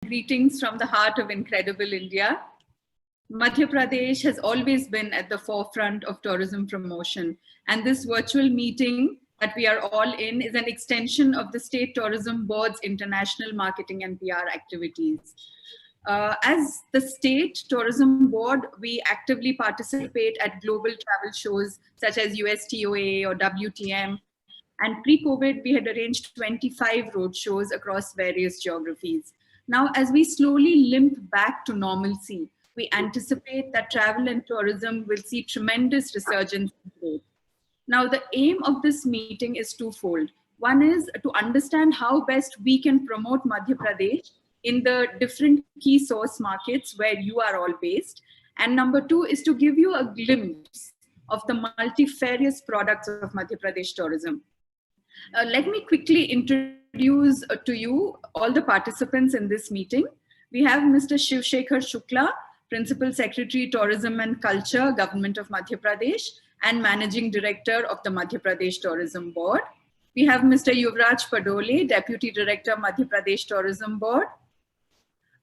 Greetings from the heart of incredible India. Madhya Pradesh has always been at the forefront of tourism promotion, and this virtual meeting that we are all in is an extension of the State Tourism Board's international marketing and PR activities. As the State Tourism Board, we actively participate at global travel shows such as USTOA or WTM. And pre-COVID, we had arranged 25 road shows across various geographies. Now, as we slowly limp back to normalcy, we anticipate that travel and tourism will see tremendous resurgence in growth. Now, the aim of this meeting is twofold. One is to understand how best we can promote Madhya Pradesh in the different key source markets where you are all based. And number two is to give you a glimpse of the multifarious products of Madhya Pradesh tourism. Let me quickly introduce to you all the participants in this meeting. We have Mr. Shiv Shekhar Shukla, Principal Secretary, Tourism and Culture, Government of Madhya Pradesh, and Managing Director of the Madhya Pradesh Tourism Board. We have Mr. Yuvraj Padole, Deputy Director, Madhya Pradesh Tourism Board.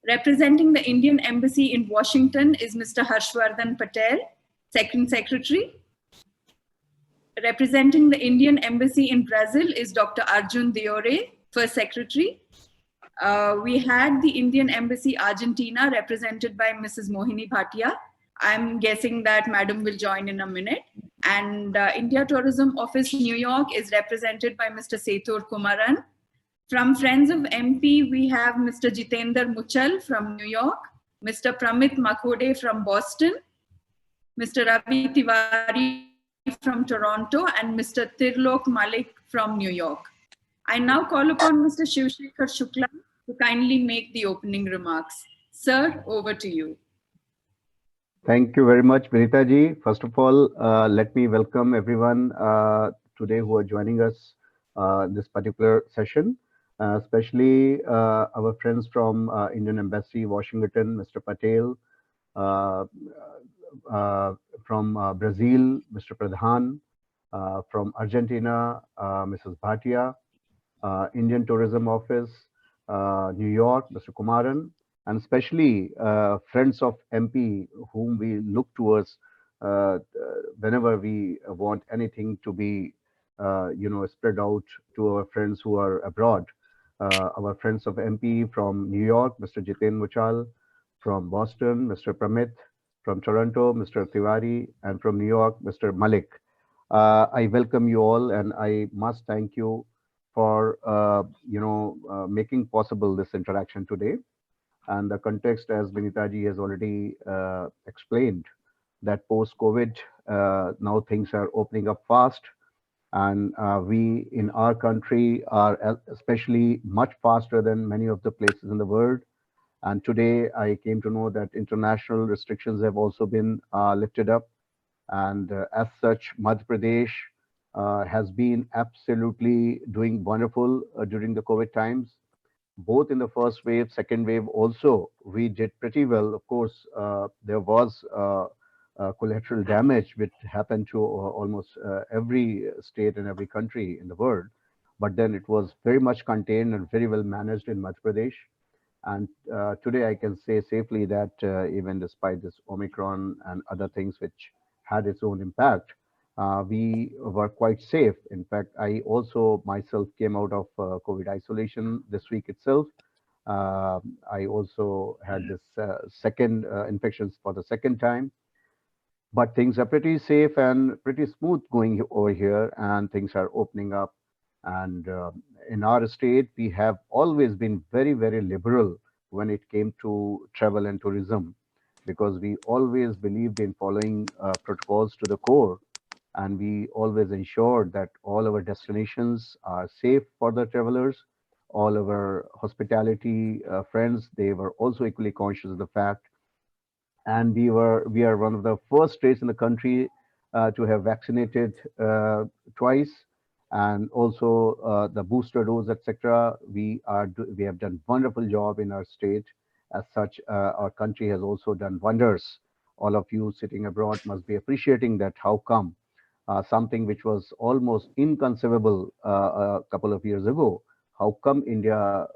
Representing the Indian Embassy in Washington is Mr. Harshvardhan Patel, Second Secretary. Representing the Indian Embassy in Brazil is Dr. Arjun Diore, First Secretary. We had the Indian Embassy Argentina represented by Mrs. Mohini Bhatia. I'm guessing that Madam will join in a minute. And India Tourism Office New York is represented by Mr. Setur Kumaran. From Friends of MP, we have Mr. Jitender Muchal from New York, Mr. Pramit Makhode from Boston, Mr. Ravi Tiwari from Toronto, and Mr. Tirlok Malik from New York. I now call upon Mr. Shiv Shekhar Shukla to kindly make the opening remarks. Sir, over to you. Thank you very much, Vinita ji. First of all, let me welcome everyone today who are joining us this particular session, especially our friends from Indian Embassy, Washington, Mr. Patel, from Brazil, Mr. Pradhan, from Argentina, Mrs. Bhatia, Indian Tourism Office, New York, Mr. Kumaran, and especially friends of MP whom we look towards whenever we want anything to be, spread out to our friends who are abroad. Our friends of MP from New York, Mr. Jiten Muchal, from Boston, Mr. Pramit, from Toronto, Mr. Tiwari, and from New York, Mr. Malik. I welcome you all, and I must thank you for making possible this interaction today. And the context, as Vinita ji has already explained, that post-COVID, now things are opening up fast, and we in our country are especially much faster than many of the places in the world. And today I came to know that international restrictions have also been lifted up. And as such, Madhya Pradesh has been absolutely doing wonderful during the COVID times. Both in the first wave, second wave also, we did pretty well. Of course, there was collateral damage which happened to almost every state and every country in the world. But then it was very much contained and very well managed in Madhya Pradesh. And today I can say safely that even despite this Omicron and other things which had its own impact, we were quite safe. In fact, I also myself came out of COVID isolation this week itself. I also had this second infections for the second time. But things are pretty safe and pretty smooth going over here, and things are opening up. And in our state, we have always been very, very liberal when it came to travel and tourism, because we always believed in following protocols to the core. And we always ensured that all our destinations are safe for the travelers. All our hospitality friends, they were also equally conscious of the fact. And we are one of the first states in the country to have vaccinated twice, and also the booster dose, etc. We have done wonderful job in our state. As such, our country has also done wonders. All of you sitting abroad must be appreciating that. How come something which was almost inconceivable a couple of years ago, how come India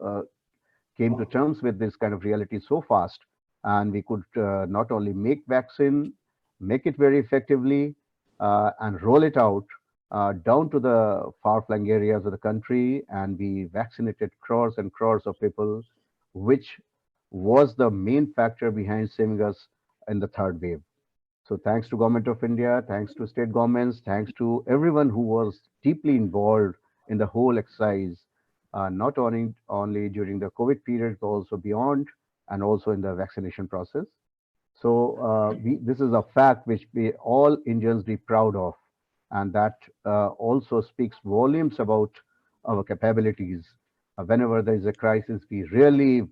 came to terms with this kind of reality so fast, and we could not only make vaccine, make it very effectively, and roll it out down to the far-flung areas of the country, and we vaccinated crores and crores of people, which was the main factor behind saving us in the third wave. So thanks to Government of India, thanks to state governments, thanks to everyone who was deeply involved in the whole exercise, not only during the COVID period, but also beyond, and also in the vaccination process. So this is a fact which we all Indians be proud of, and that also speaks volumes about our capabilities. Whenever there is a crisis, we really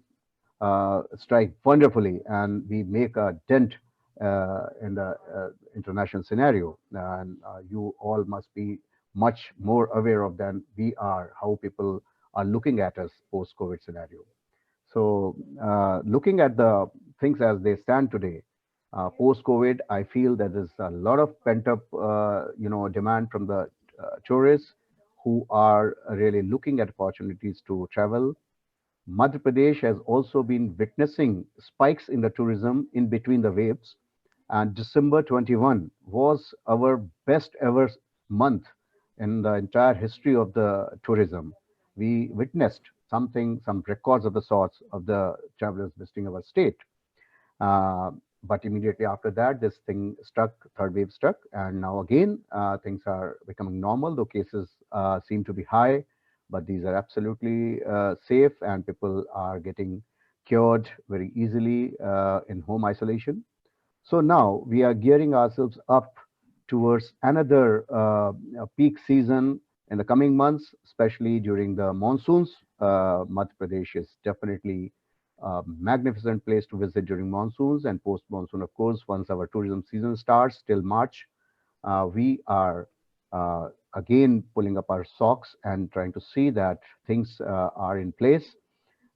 strike wonderfully, and we make a dent in the international scenario. And you all must be much more aware of than we are how people are looking at us post-COVID scenario. So looking at the things as they stand today, post-COVID, I feel that there's a lot of pent-up, demand from the tourists who are really looking at opportunities to travel. Madhya Pradesh has also been witnessing spikes in the tourism in between the waves, and December 21 was our best ever month in the entire history of the tourism. We witnessed some records of the sorts of the travelers visiting our state. Uh, but immediately after that, this thing struck, third wave struck, and now again things are becoming normal. Though cases seem to be high, but these are absolutely safe, and people are getting cured very easily in home isolation. So now we are gearing ourselves up towards another peak season in the coming months, especially during the monsoons. Madhya Pradesh is definitely a magnificent place to visit during monsoons and post-monsoon, of course, once our tourism season starts till March. We are again pulling up our socks and trying to see that things are in place,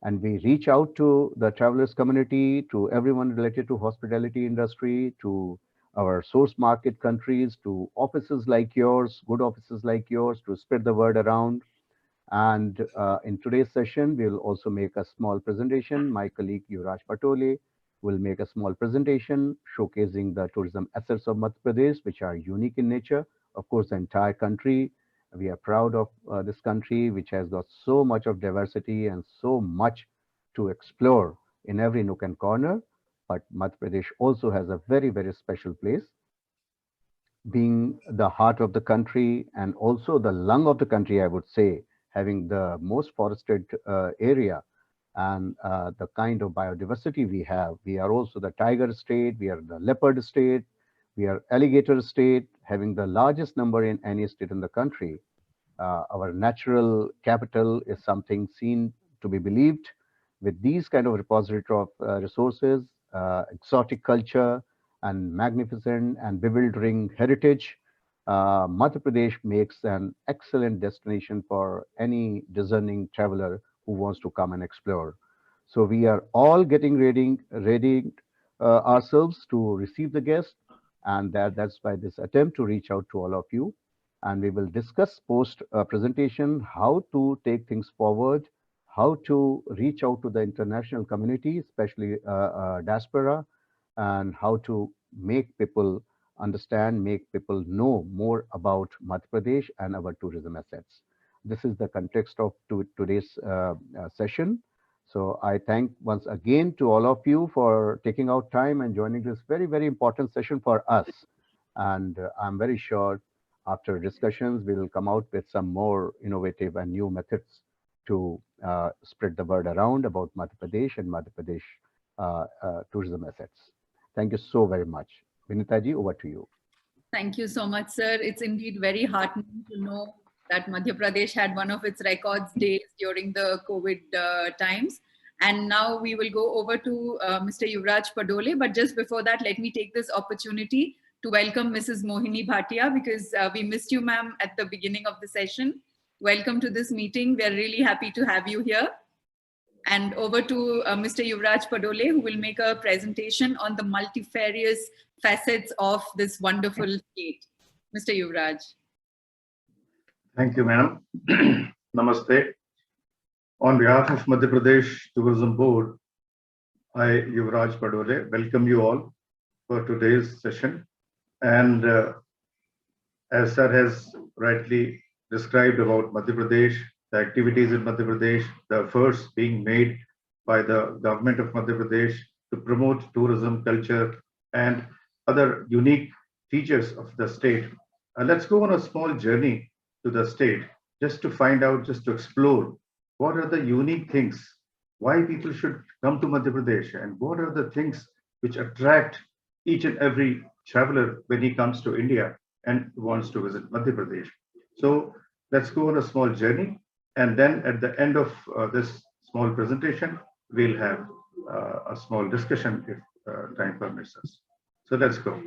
and we reach out to the travelers community, to everyone related to hospitality industry, to our source market countries, to offices like yours, good offices like yours, to spread the word around. And in today's session, we'll also make a small presentation. My colleague Yuvraj Patole will make a small presentation showcasing the tourism assets of Madhya Pradesh, which are unique in nature. Of course, the entire country. We are proud of this country, which has got so much of diversity and so much to explore in every nook and corner. But Madhya Pradesh also has a very, very special place, being the heart of the country and also the lung of the country, I would say, having the most forested area and the kind of biodiversity we have. We are also the tiger state, we are the leopard state, we are alligator state, having the largest number in any state in the country. Our natural capital is something seen to be believed. With these kind of repository of resources, exotic culture, and magnificent and bewildering heritage, Madhya Pradesh makes an excellent destination for any discerning traveler who wants to come and explore. So we are all getting ready ourselves to receive the guests, and that's why this attempt to reach out to all of you. And we will discuss post presentation how to take things forward, how to reach out to the international community, especially diaspora, and how to make people understand, make people know more about Madhya Pradesh and our tourism assets. This is the context of today's session. So I thank once again to all of you for taking out time and joining this very, very important session for us. And I'm very sure after discussions, we will come out with some more innovative and new methods to spread the word around about Madhya Pradesh and Madhya Pradesh tourism assets. Thank you so very much. Vinitaji, over to you. Thank you so much, sir. It's indeed very heartening to know that Madhya Pradesh had one of its records days during the COVID times. And now we will go over to Mr. Yuvraj Padole. But just before that, let me take this opportunity to welcome Mrs. Mohini Bhatia, because we missed you, ma'am, at the beginning of the session. Welcome to this meeting. We're really happy to have you here. And over to Mr. Yuvraj Padole, who will make a presentation on the multifarious facets of this wonderful state. Mr. Yuvraj. Thank you, madam. Namaste. On behalf of Madhya Pradesh Tourism Board, I, Yuvraj Padole, welcome you all for today's session. And as Sir has rightly described about Madhya Pradesh, the activities in Madhya Pradesh, the efforts being made by the government of Madhya Pradesh to promote tourism, culture, and other unique features of the state. Let's go on a small journey to the state just to find out, just to explore what are the unique things, why people should come to Madhya Pradesh, and what are the things which attract each and every traveler when he comes to India and wants to visit Madhya Pradesh. So let's go on a small journey, and then at the end of this small presentation, we'll have a small discussion if time permits us. So let's go.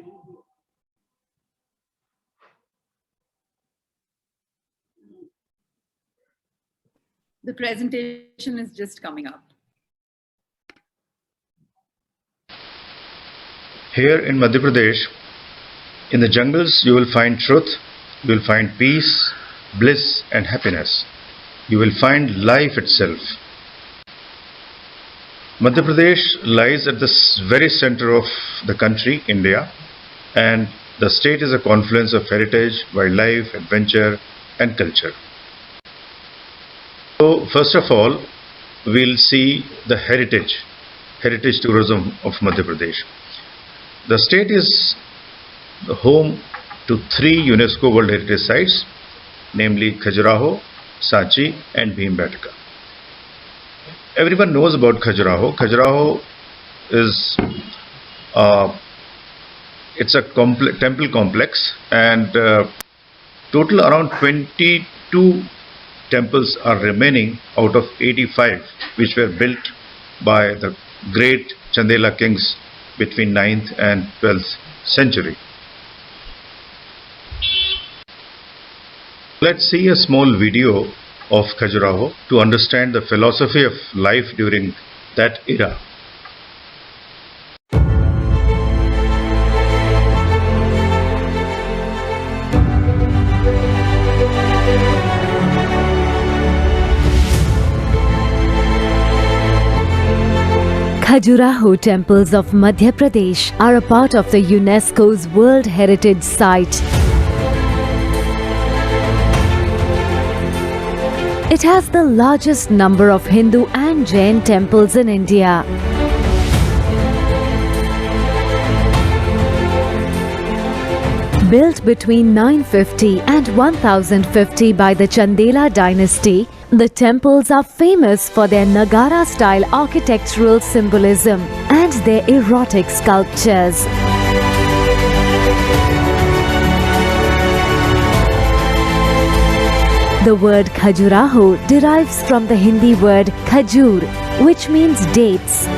The presentation is just coming up. Here in Madhya Pradesh, in the jungles, you will find truth, you will find peace, bliss and happiness. You will find life itself. Madhya Pradesh lies at the very center of the country, India, and the state is a confluence of heritage, wildlife, adventure and culture. So first of all, we'll see the heritage tourism of Madhya Pradesh. The state is the home to 3 UNESCO World Heritage Sites, namely Khajuraho, Sanchi and Bhimbetka. Everyone knows about Khajuraho. Khajuraho is it's a temple complex, and total around 22 temples are remaining out of 85 which were built by the great Chandela kings between 9th and 12th century. Let's see a small video of Khajuraho to understand the philosophy of life during that era. Khajuraho temples of Madhya Pradesh are a part of the UNESCO's World Heritage Site. It has the largest number of Hindu and Jain temples in India. Built between 950 and 1050 by the Chandela dynasty, the temples are famous for their Nagara-style architectural symbolism and their erotic sculptures. The word Khajuraho derives from the Hindi word khajur, which means dates.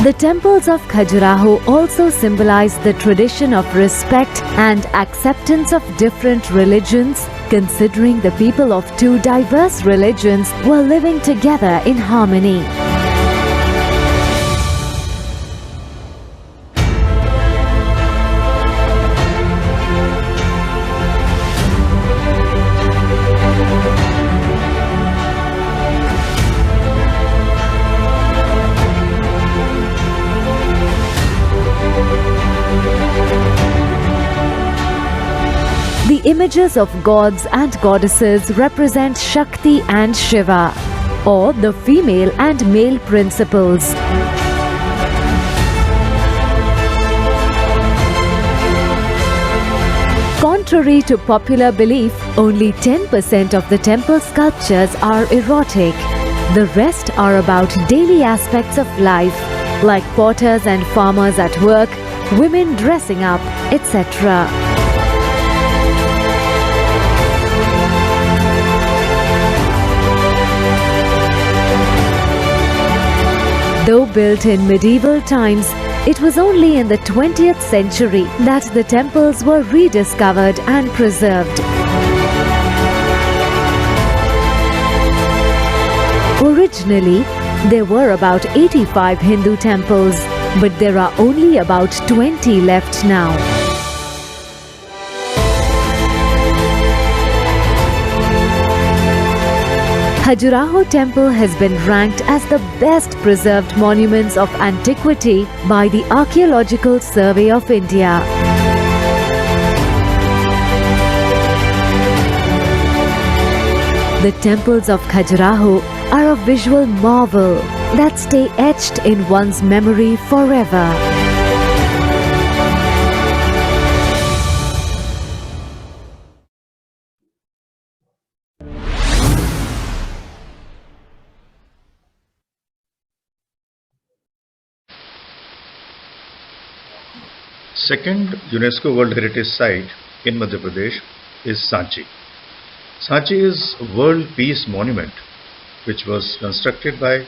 The temples of Khajuraho also symbolize the tradition of respect and acceptance of different religions, considering the people of 2 diverse religions were living together in harmony. The images of gods and goddesses represent Shakti and Shiva, or the female and male principles. Contrary to popular belief, only 10% of the temple sculptures are erotic. The rest are about daily aspects of life, like potters and farmers at work, women dressing up, etc. Though built in medieval times, it was only in the 20th century that the temples were rediscovered and preserved. Originally, there were about 85 Hindu temples, but there are only about 20 left now. Khajuraho Temple has been ranked as the best preserved monuments of antiquity by the Archaeological Survey of India. The temples of Khajuraho are a visual marvel that stay etched in one's memory forever. Second UNESCO World Heritage Site in Madhya Pradesh is Sanchi. Sanchi is a World Peace Monument which was constructed by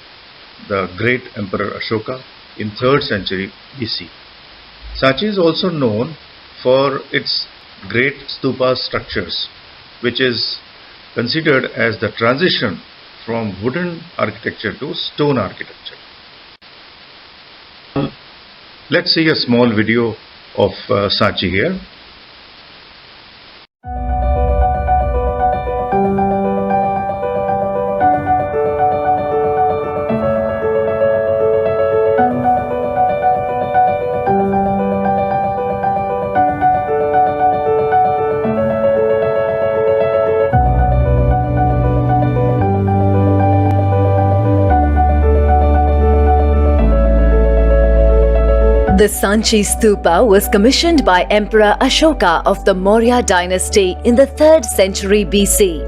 the great Emperor Ashoka in 3rd century BC. Sanchi is also known for its great stupa structures, which is considered as the transition from wooden architecture to stone architecture. Let's see a small video of Sanchi here. The Sanchi Stupa was commissioned by Emperor Ashoka of the Maurya dynasty in the 3rd century BC.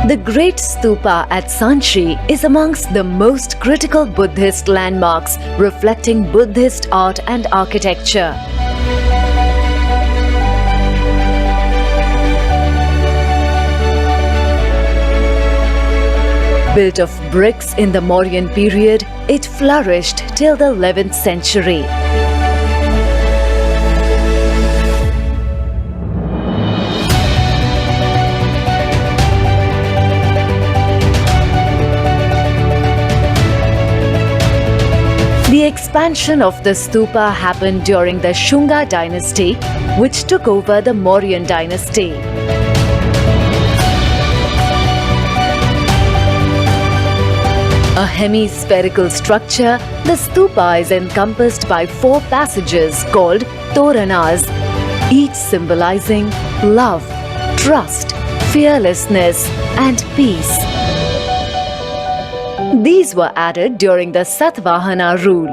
The Great Stupa at Sanchi is amongst the most critical Buddhist landmarks reflecting Buddhist art and architecture. Built of bricks in the Mauryan period, it flourished till the 11th century. The expansion of the stupa happened during the Shunga dynasty, which took over the Mauryan dynasty. A hemispherical structure, the stupa is encompassed by 4 passages called Toranas, each symbolizing love, trust, fearlessness, and peace. These were added during the Satvahana rule.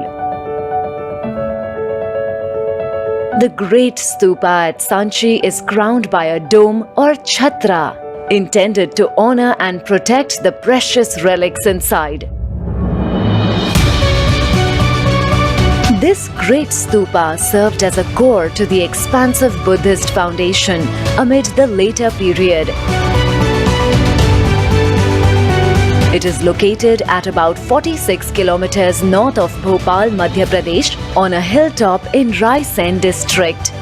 The great stupa at Sanchi is crowned by a dome or chhatra, intended to honor and protect the precious relics inside. This great stupa served as a core to the expansive Buddhist foundation amid the later period. It is located at about 46 kilometers north of Bhopal, Madhya Pradesh, on a hilltop in Raisen district.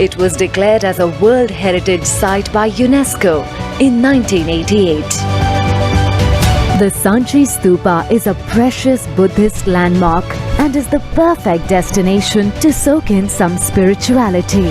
It was declared as a World Heritage Site by UNESCO in 1988. The Sanchi Stupa is a precious Buddhist landmark and is the perfect destination to soak in some spirituality.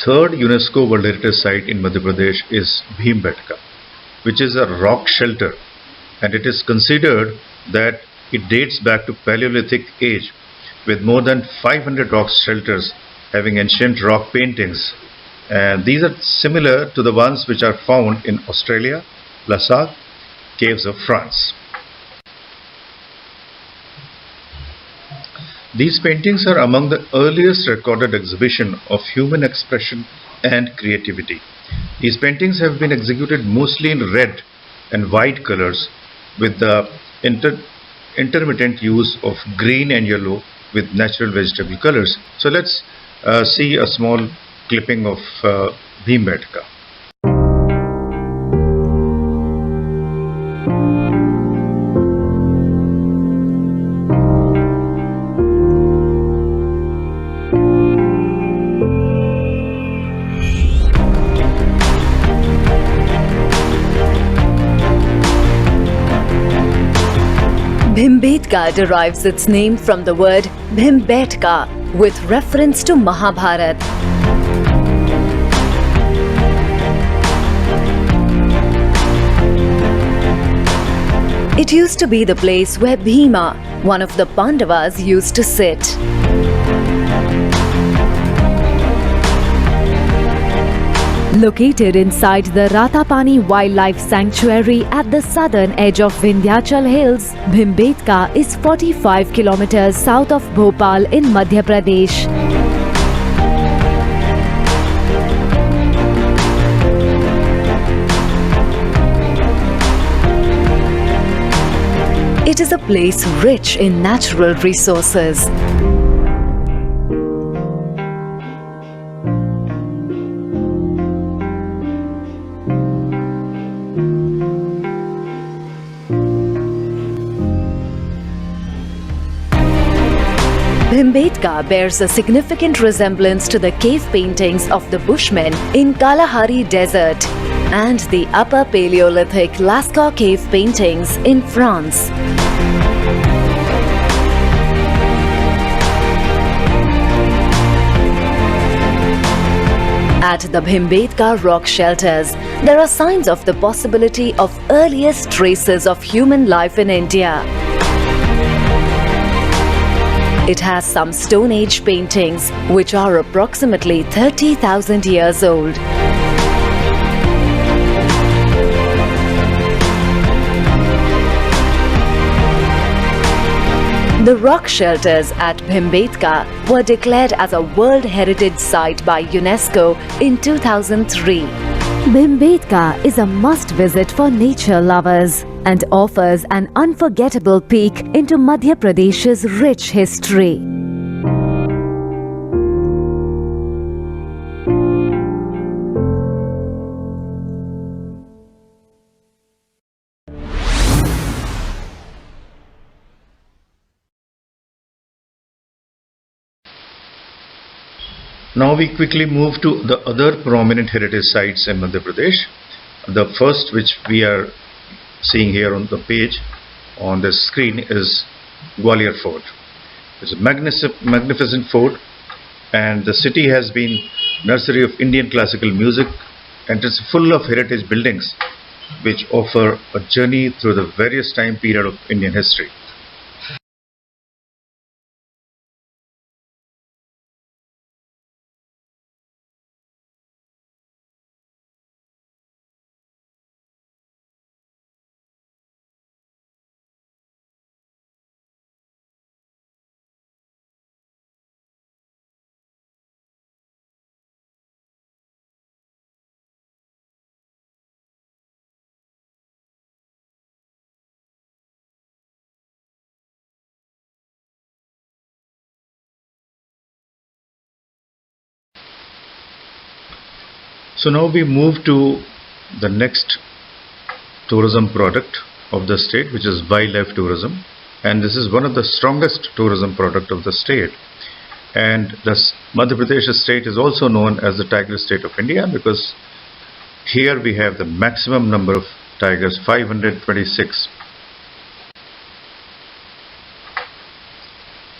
Third UNESCO World Heritage Site in Madhya Pradesh is Bhimbetka, which is a rock shelter, and it is considered that it dates back to Paleolithic age, with more than 500 rock shelters having ancient rock paintings. And these are similar to the ones which are found in Australia, Lascaux, caves of France. These paintings are among the earliest recorded exhibition of human expression and creativity. These paintings have been executed mostly in red and white colors, with the intermittent use of green and yellow with natural vegetable colors. So let's see a small clipping of Bhimbetka. Bhimbetka derives its name from the word Bhimbetka, with reference to Mahabharata. It used to be the place where Bhima, one of the Pandavas, used to sit. Located inside the Ratapani Wildlife Sanctuary at the southern edge of Vindhyachal Hills, Bhimbetka is 45 kilometers south of Bhopal in Madhya Pradesh. It is a place rich in natural resources. Bhimbetka bears a significant resemblance to the cave paintings of the Bushmen in Kalahari Desert and the Upper Paleolithic Lascaux cave paintings in France. At the Bhimbetka rock shelters, there are signs of the possibility of earliest traces of human life in India. It has some Stone Age paintings, which are approximately 30,000 years old. The rock shelters at Bhimbetka were declared as a World Heritage Site by UNESCO in 2003. Bhimbetka is a must-visit for nature lovers and offers an unforgettable peek into Madhya Pradesh's rich history. Now we quickly move to the other prominent heritage sites in Madhya Pradesh. The first, which we are seeing here on the page on the screen, is Gwalior Fort. It's a magnificent fort, and the city has been nursery of Indian classical music, and it's full of heritage buildings which offer a journey through the various time period of Indian history. So now we move to the next tourism product of the state, which is wildlife tourism, and this is one of the strongest tourism product of the state. And thus Madhya Pradesh state is also known as the tiger state of India, because here we have the maximum number of tigers, 526,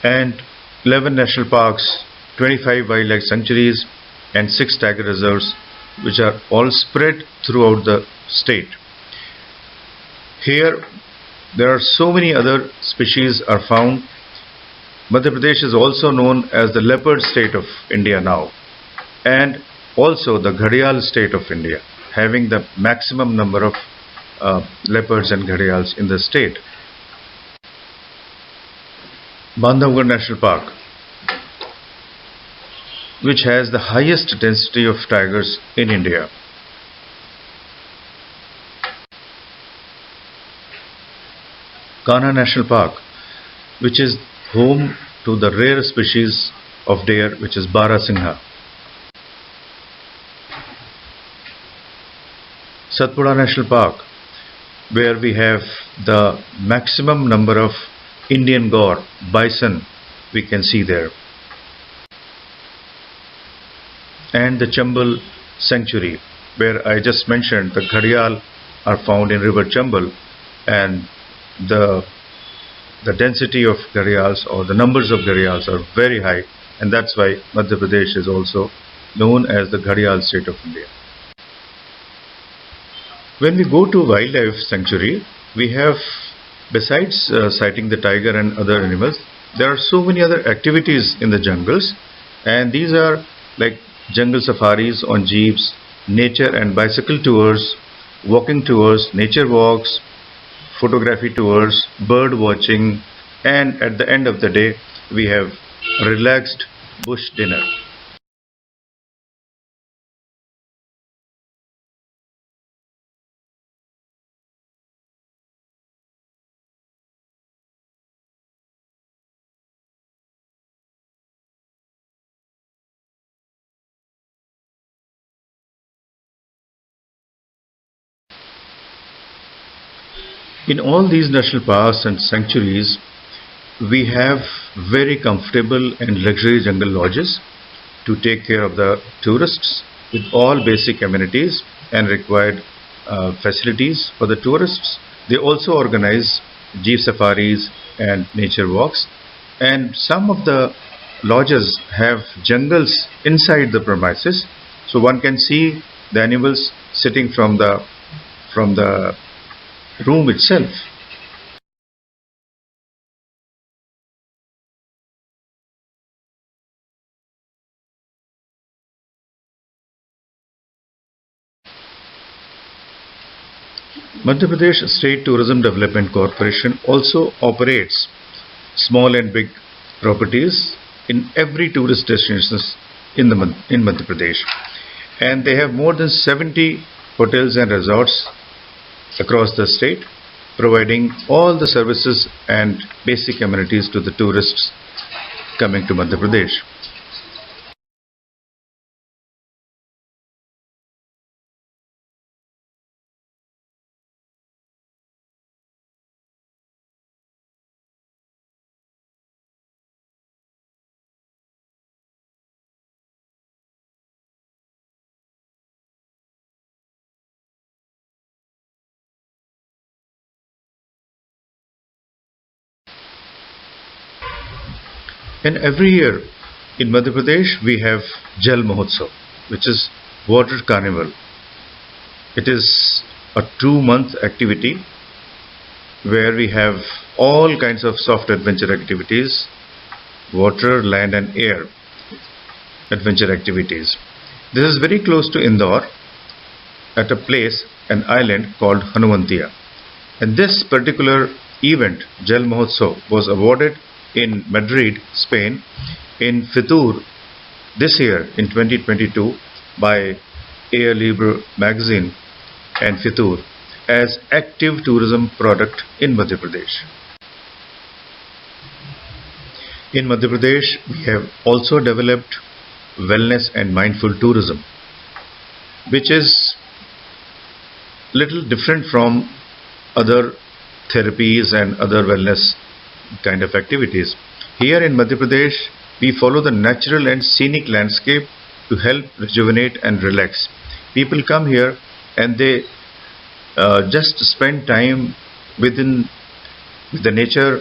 and 11 national parks, 25 wildlife sanctuaries, and 6 tiger reserves, which are all spread throughout the state. Here there are so many other species are found. Madhya Pradesh is also known as the leopard state of India now, and also the Ghadial state of India, having the maximum number of leopards and ghadials in the state. Bandhavgarh National Park, which has the highest density of tigers in India. Kanha National Park, which is home to the rare species of deer, which is Barasingha. Satpura National Park, where we have the maximum number of Indian gaur, bison, we can see there. And the Chambal Sanctuary, where I just mentioned the ghadial are found in river Chambal, and the the density of gharials or the numbers of gharials are very high, and that's why Madhya Pradesh is also known as the gharial state of India. When we go to wildlife sanctuary, we have, besides sighting the tiger and other animals, there are so many other activities in the jungles, and these are like jungle safaris on jeeps, nature and bicycle tours, walking tours, nature walks, photography tours, bird watching, and at the end of the day, we have relaxed bush dinner. In all these national parks and sanctuaries, we have very comfortable and luxury jungle lodges to take care of the tourists with all basic amenities and required facilities for the tourists. They also organize jeep safaris and nature walks, and some of the lodges have jungles inside the premises, so one can see the animals sitting from the room itself. Madhya Pradesh State Tourism Development Corporation also operates small and big properties in every tourist destinations in Madhya Pradesh, and they have more than 70 hotels and resorts across the state, providing all the services and basic amenities to the tourists coming to Madhya Pradesh. And every year in Madhya Pradesh we have Jal Mahotsav, which is water carnival. It is a 2-month activity where we have all kinds of soft adventure activities, water, land and air adventure activities. This is very close to Indore at a place, an island called Hanumantiya. And this particular event, Jal Mahotsav, was awarded in Madrid, Spain, in Fitur this year in 2022 by Air Libre magazine and Fitur as active tourism product in Madhya Pradesh. In Madhya Pradesh, we have also developed wellness and mindful tourism, which is little different from other therapies and other wellness kind of activities. Here in Madhya Pradesh, we follow the natural and scenic landscape to help rejuvenate and relax. People come here and they just spend time with the nature,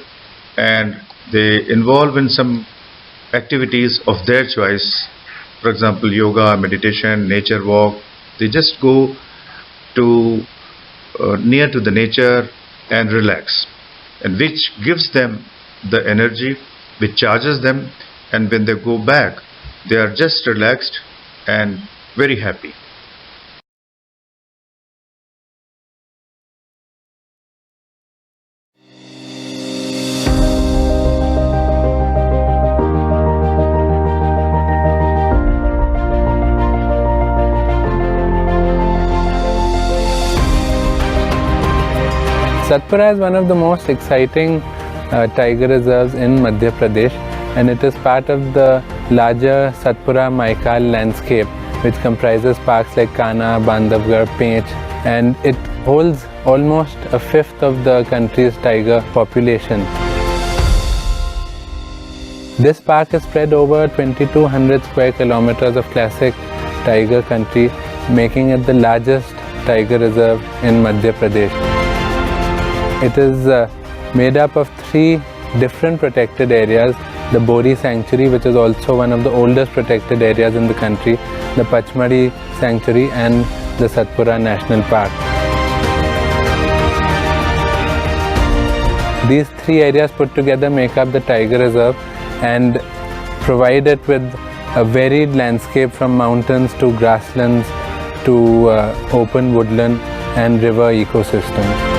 and they involve in some activities of their choice. For example, yoga, meditation, nature walk. They just go to near to the nature and relax, and which gives them the energy, which charges them, and when they go back, they are just relaxed and very happy. Satpura is one of the most exciting tiger reserves in Madhya Pradesh, and it is part of the larger Satpura Maikal landscape, which comprises parks like Kana, Bandhavgarh, Pench, and it holds almost a fifth of the country's tiger population. This park is spread over 2200 square kilometers of classic tiger country, making it the largest tiger reserve in Madhya Pradesh. It is made up of 3 different protected areas, the Bori Sanctuary, which is also one of the oldest protected areas in the country, the Pachmadi Sanctuary and the Satpura National Park. These three areas put together make up the Tiger Reserve and provide it with a varied landscape from mountains to grasslands to open woodland and river ecosystems.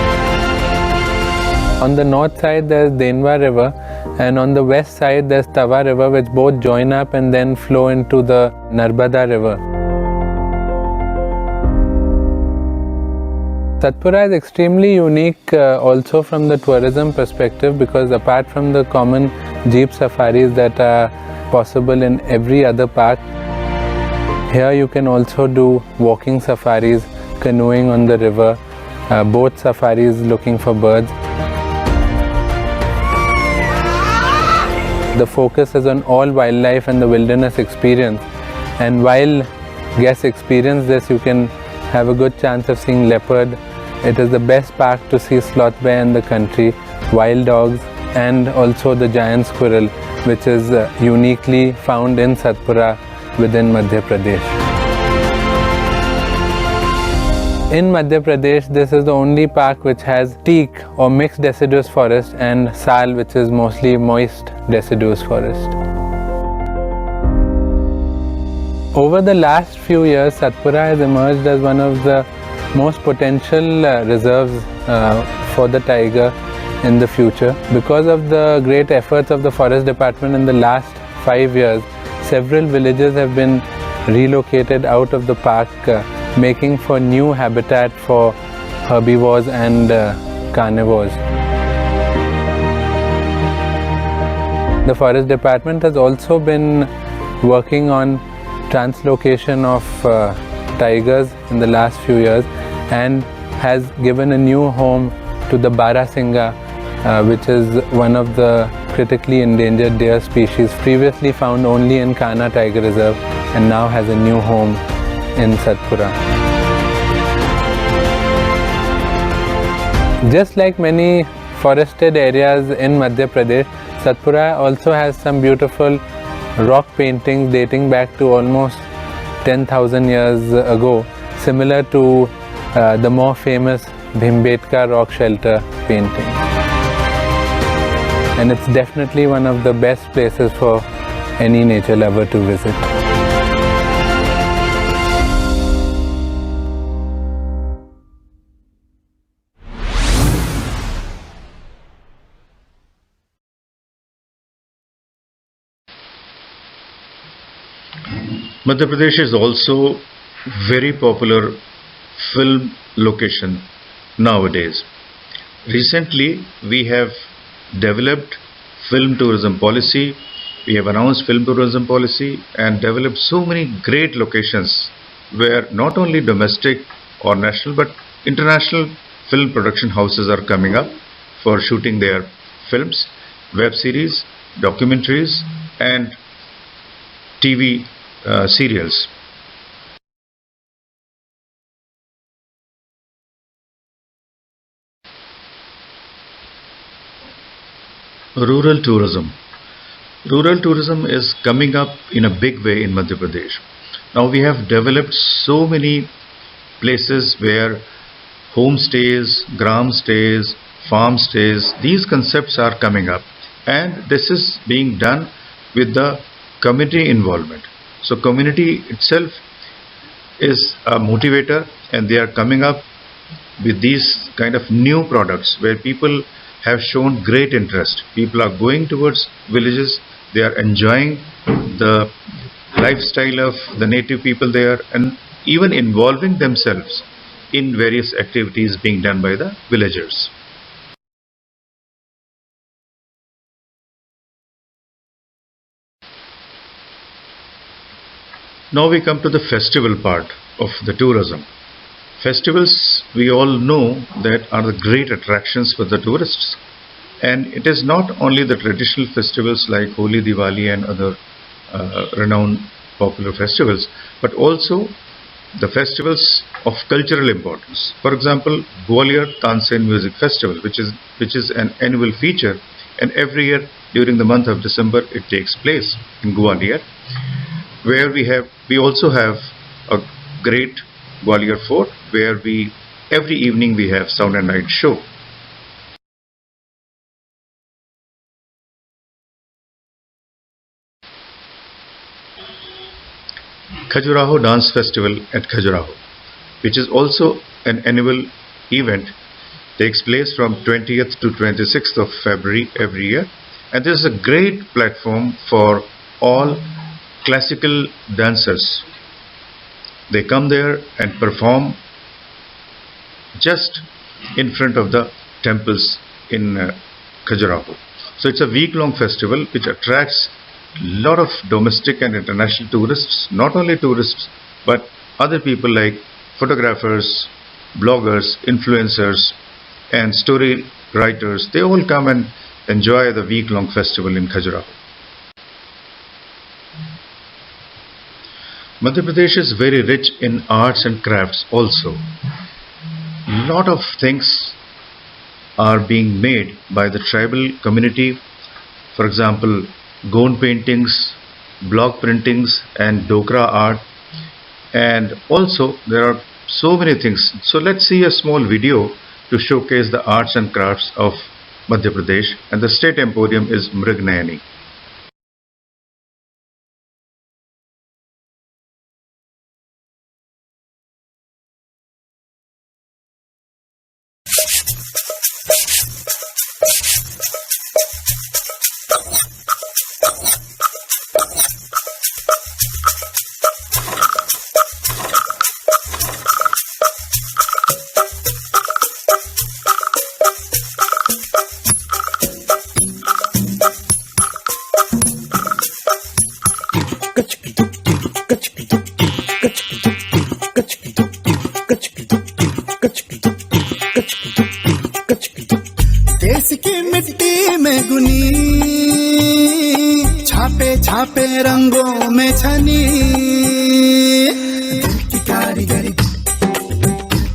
On the north side there is Denva River, and on the west side there is Tava River, which both join up and then flow into the Narbada River. Satpura is extremely unique also from the tourism perspective, because apart from the common jeep safaris that are possible in every other park, here you can also do walking safaris, canoeing on the river, boat safaris looking for birds. The focus is on all wildlife and the wilderness experience, and while guests experience this, you can have a good chance of seeing leopard. It is the best park to see sloth bear in the country, wild dogs, and also the giant squirrel, which is uniquely found in Satpura within Madhya Pradesh. In Madhya Pradesh, this is the only park which has teak or mixed deciduous forest and sal, which is mostly moist deciduous forest. Over the last few years, Satpura has emerged as one of the most potential reserves for the tiger in the future. Because of the great efforts of the Forest Department in the last 5 years, several villages have been relocated out of the park, making for new habitat for herbivores and carnivores. The Forest Department has also been working on translocation of tigers in the last few years and has given a new home to the Barasinga, which is one of the critically endangered deer species previously found only in Kanha Tiger Reserve, and now has a new home in Satpura. Just like many forested areas in Madhya Pradesh, Satpura also has some beautiful rock paintings dating back to almost 10,000 years ago, similar to the more famous Bhimbetka rock shelter painting. And it's definitely one of the best places for any nature lover to visit. Madhya Pradesh is also very popular film location nowadays. Recently, we have developed film tourism policy. We have announced film tourism policy and developed so many great locations where not only domestic or national but international film production houses are coming up for shooting their films, web series, documentaries and TV serials. Rural tourism. Rural tourism is coming up in a big way in Madhya Pradesh. Now we have developed so many places where homestays, gram stays, farm stays, these concepts are coming up, and this is being done with the community involvement. So community itself is a motivator, and they are coming up with these kind of new products where people have shown great interest. People are going towards villages, they are enjoying the lifestyle of the native people there and even involving themselves in various activities being done by the villagers. Now we come to the festival part of the tourism. Festivals, we all know that are the great attractions for the tourists. And it is not only the traditional festivals like Holi, Diwali and other renowned popular festivals, but also the festivals of cultural importance. For example, Gwalior Tansen Music Festival, which is an annual feature And every year during the month of December it takes place in Gwalior, where we also have a great Gwalior Fort, where every evening we have sound and light show. Khajuraho Dance Festival at Khajuraho, which is also an annual event, takes place from 20th to 26th of February every year, and this is a great platform for all classical dancers. They come there and perform just in front of the temples in Khajuraho. So it's a week-long festival which attracts a lot of domestic and international tourists, not only tourists but other people like photographers, bloggers, influencers and story writers. They all come and enjoy the week-long festival in Khajuraho. Madhya Pradesh is very rich in arts and crafts also. Lot of things are being made by the tribal community. For example, Gond paintings, block printings and Dokra art, and also there are so many things. So let's see a small video to showcase the arts and crafts of Madhya Pradesh, and the state emporium is Mrignayani. देश की मिट्टी में गुनी, छापे छापे रंगों में छनी, दिल की कारीगरी,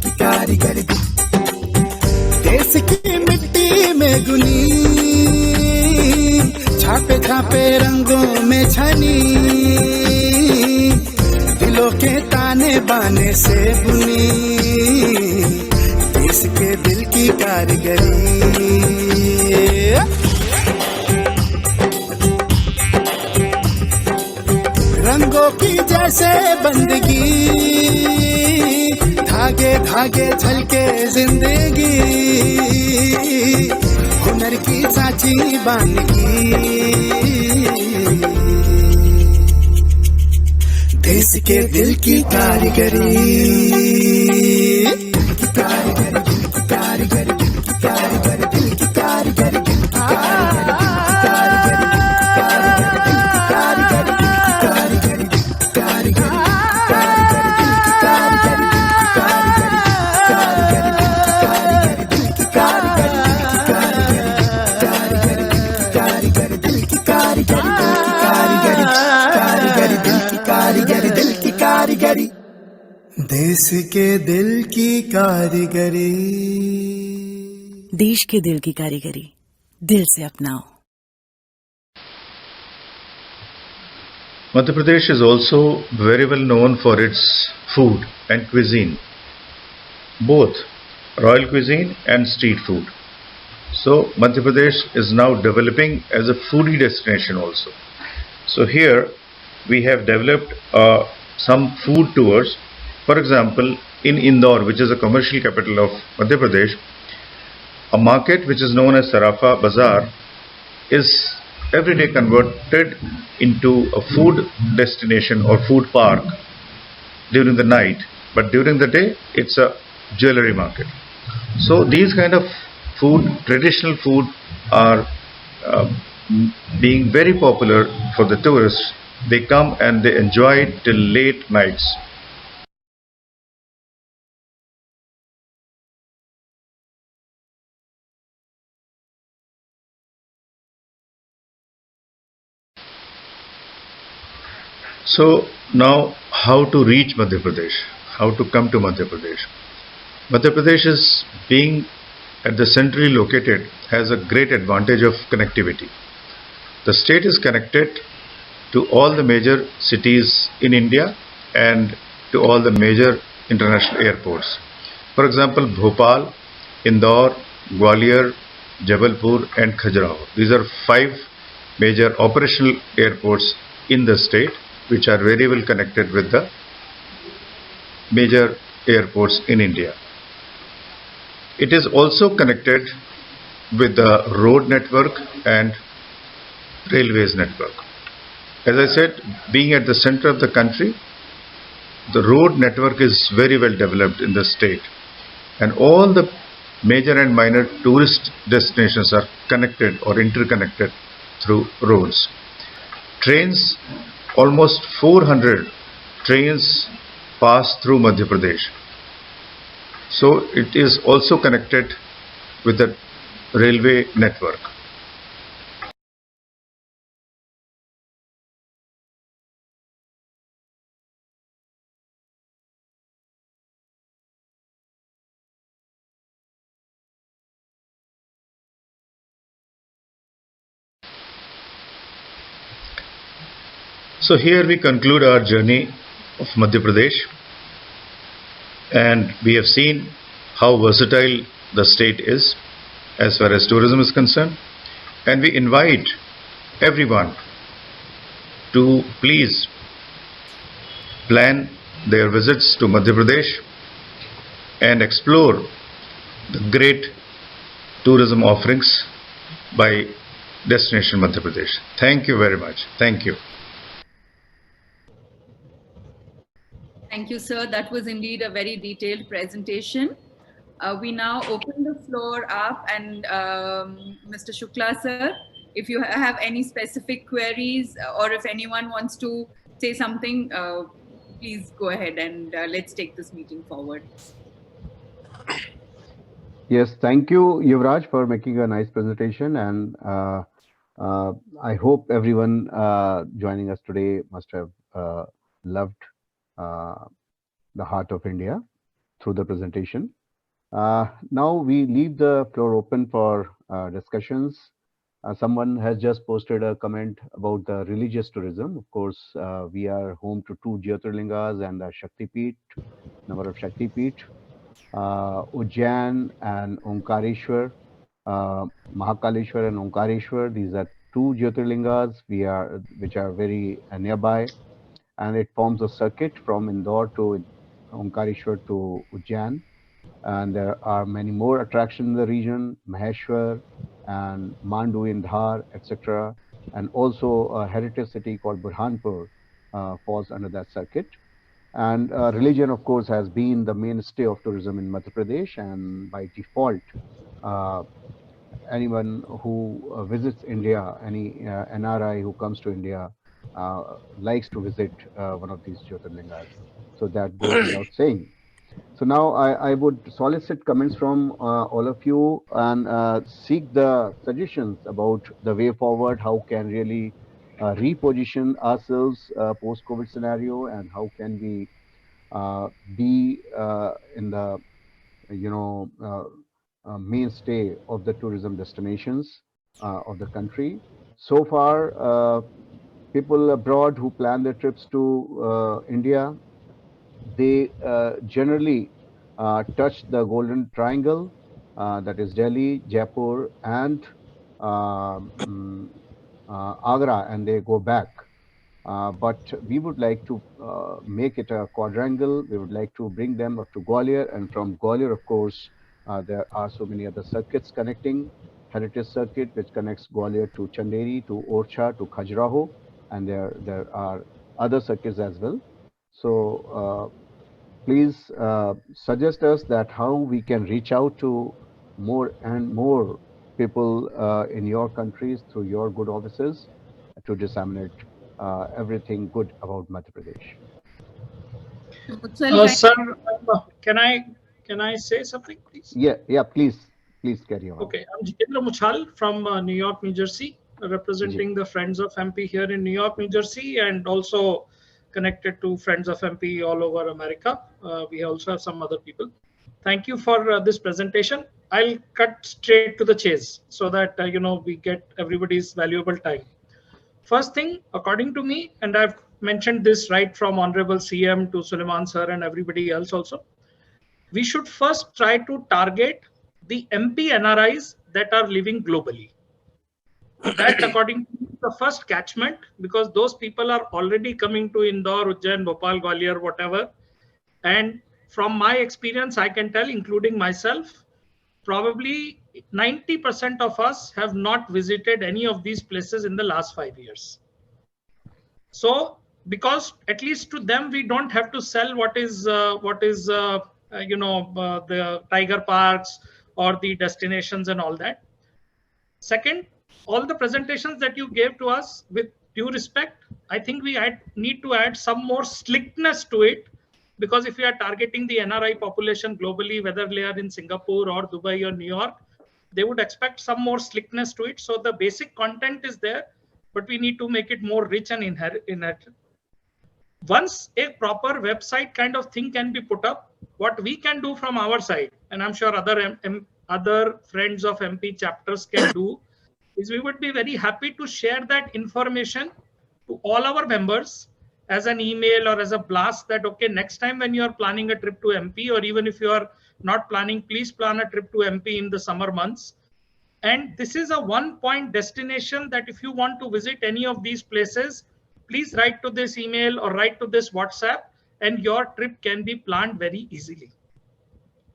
की कारीगरी। देश की मिट्टी में गुनी, छापे छापे रंगों में छनी, दिलों के ताने बाने से बुनी, देश के दिल की कारीगरी। रंगों की जैसे बंदगी, धागे धागे झलके जिंदगी, हुनर की साची बानगी, देश के दिल की कारीगरी। दिल की कारीगरी, दिल की कारीगरी, दिल की कारीगरी, दिल की कारीगरी, दिल की कारीगरी, दिल की कारीगरी, दिल की कारीगरी, दिल की कारीगरी, दिल की कारीगरी, दिल की कारीगरी, दिल की कारीगरी, दिल की कारीगरी, दिल की कारीगरी। देश के दिल की कारीगरी। देश के दिल की कारीगरी दिल से अपनाओ। Madhya Pradesh is also very well known for its food and cuisine, both royal cuisine and street food. So Madhya Pradesh is now developing as a foodie destination also. So here we have developed some food tours. For example, in Indore, which is a commercial capital of Madhya Pradesh, a market which is known as Sarafa Bazaar is every day converted into a food destination or food park during the night, but during the day it's a jewelry market. So these kind of food, traditional food, are being very popular for the tourists. They come and they enjoy it till late nights. So now, how to reach Madhya Pradesh? How to come to Madhya Pradesh? Madhya Pradesh is being at the centrally located, has a great advantage of connectivity. The state is connected to all the major cities in India and to all the major international airports. For example, Bhopal, Indore, Gwalior, Jabalpur and Khajuraho. These are 5 major operational airports in the state which are very well connected with the major airports in India. It is also connected with the road network and railways network. As I said, being at the center of the country, the road network is very well developed in the state, and all the major and minor tourist destinations are connected or interconnected through roads. Trains, almost 400 trains pass through Madhya Pradesh. So it is also connected with the railway network. So here we conclude our journey of Madhya Pradesh, and we have seen how versatile the state is as far as tourism is concerned, and we invite everyone to please plan their visits to Madhya Pradesh and explore the great tourism offerings by Destination Madhya Pradesh. Thank you very much. Thank you. Thank you, sir. That was indeed a very detailed presentation. We now open the floor up, and Mr. Shukla, sir, if you have any specific queries or if anyone wants to say something, please go ahead and let's take this meeting forward. Yes, thank you, Yuvraj, for making a nice presentation, and I hope everyone joining us today must have loved the heart of India through the presentation. Now we leave the floor open for discussions. Someone has just posted a comment about the religious tourism. Of course, we are home to 2 Jyotirlingas and a Shakti Peeth, number of Shakti Peeth. Ujjain and Omkareshwar, Mahakaleshwar and Omkareshwar. These are 2 Jyotirlingas which are very nearby, and it forms a circuit from Indore to Omkareshwar to Ujjain. And there are many more attractions in the region, Maheshwar and Mandu in Dhar, etc. And also a heritage city called Burhanpur falls under that circuit. And religion, of course, has been the mainstay of tourism in Madhya Pradesh, and by default, anyone who visits India, any NRI who comes to India, likes to visit one of these Jyotirlingas. So that goes without saying. So now I would solicit comments from all of you and seek the suggestions about the way forward, how can really reposition ourselves post-COVID scenario, and how can we be in the mainstay of the tourism destinations of the country. So far, people abroad who plan their trips to India, they generally touch the Golden Triangle, that is Delhi, Jaipur, and Agra, and they go back. But we would like to make it a quadrangle. We would like to bring them up to Gwalior, and from Gwalior, of course, there are so many other circuits connecting. Heritage Circuit, which connects Gwalior to Chanderi, to Orchha, to Khajuraho, and there are other circuits as well. So please suggest us that how we can reach out to more and more people in your countries through your good offices to disseminate everything good about Madhya Pradesh. Sir, can I say something, please? Yeah, please carry on. Okay, I'm Jitendra Muchal from New York, New Jersey, representing the Friends of MP here in New York, New Jersey, and also connected to Friends of MP all over America. We also have some other people. Thank you for this presentation. I'll cut straight to the chase so that we get everybody's valuable time. First thing, according to me, and I've mentioned this right from Honorable CM to Suleiman sir and everybody else also, we should first try to target the MP NRIs that are living globally. That, according to the first catchment, because those people are already coming to Indore, Ujjain, Bhopal, Gwalior, whatever. And from my experience, I can tell, including myself, probably 90% of us have not visited any of these places in the last 5 years. So, because at least to them, we don't have to sell what is the tiger parks or the destinations and all that. Second, all the presentations that you gave to us, with due respect, I think we need to add some more slickness to it, because if we are targeting the NRI population globally, whether they are in Singapore or Dubai or New York, they would expect some more slickness to it. So the basic content is there, but we need to make it more rich and inherent. Once a proper website kind of thing can be put up, what we can do from our side, and I'm sure other friends of MP chapters can do, is we would be very happy to share that information to all our members as an email or as a blast, that okay, next time when you are planning a trip to MP, or even if you are not planning, please plan a trip to MP in the summer months. And this is a one-point destination that if you want to visit any of these places, please write to this email or write to this WhatsApp, and your trip can be planned very easily.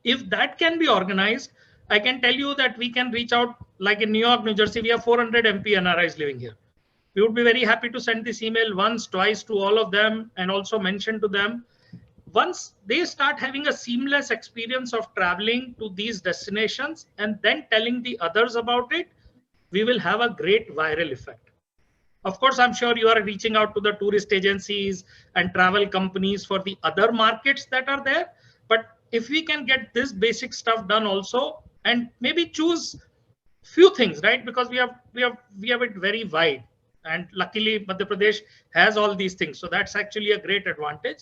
If that can be organized, I can tell you that we can reach out, like in New York, New Jersey, we have 400 MP NRIs living here. We would be very happy to send this email once, twice to all of them, and also mention to them. Once they start having a seamless experience of traveling to these destinations and then telling the others about it, we will have a great viral effect. Of course, I'm sure you are reaching out to the tourist agencies and travel companies for the other markets that are there. But if we can get this basic stuff done also, and maybe choose few things, right? Because we have it very wide, and luckily Madhya Pradesh has all these things. So that's actually a great advantage.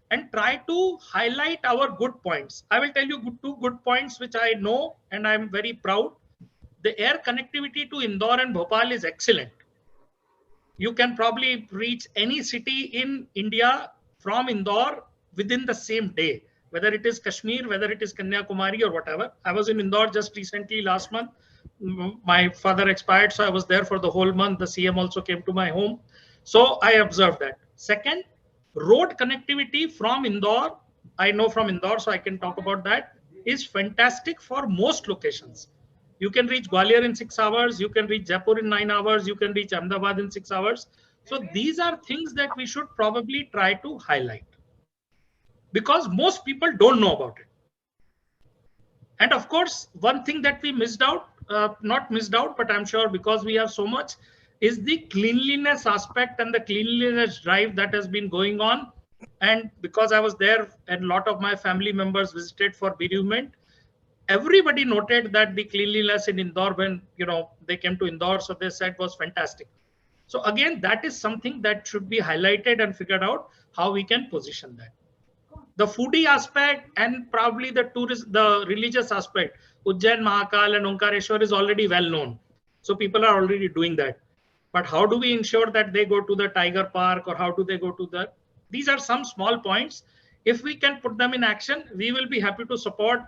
And try to highlight our good points. I will tell you two good points which I know and I'm very proud. The air connectivity to Indore and Bhopal is excellent. You can probably reach any city in India from Indore within the same day, whether it is Kashmir, whether it is Kanyakumari or whatever. I was in Indore just recently last month. My father expired, so I was there for the whole month. The CM also came to my home. So I observed that. Second, road connectivity from Indore, I know from Indore, so I can talk about that, is fantastic for most locations. You can reach Gwalior in 6 hours, you can reach Jaipur in 9 hours, you can reach Ahmedabad in 6 hours. So these are things that we should probably try to highlight, because most people don't know about it. And of course, one thing that we missed out, not missed out, but I'm sure because we have so much, is the cleanliness aspect and the cleanliness drive that has been going on. And because I was there and a lot of my family members visited for bereavement, everybody noted that the cleanliness in Indore, when they came to Indore, so they said was fantastic. So again, that is something that should be highlighted and figured out how we can position that. The foodie aspect and probably the religious aspect, Ujjain, Mahakal and Omkareshwar is already well known. So people are already doing that. But how do we ensure that they go to the Tiger Park, or how do they go to the... These are some small points. If we can put them in action, we will be happy to support,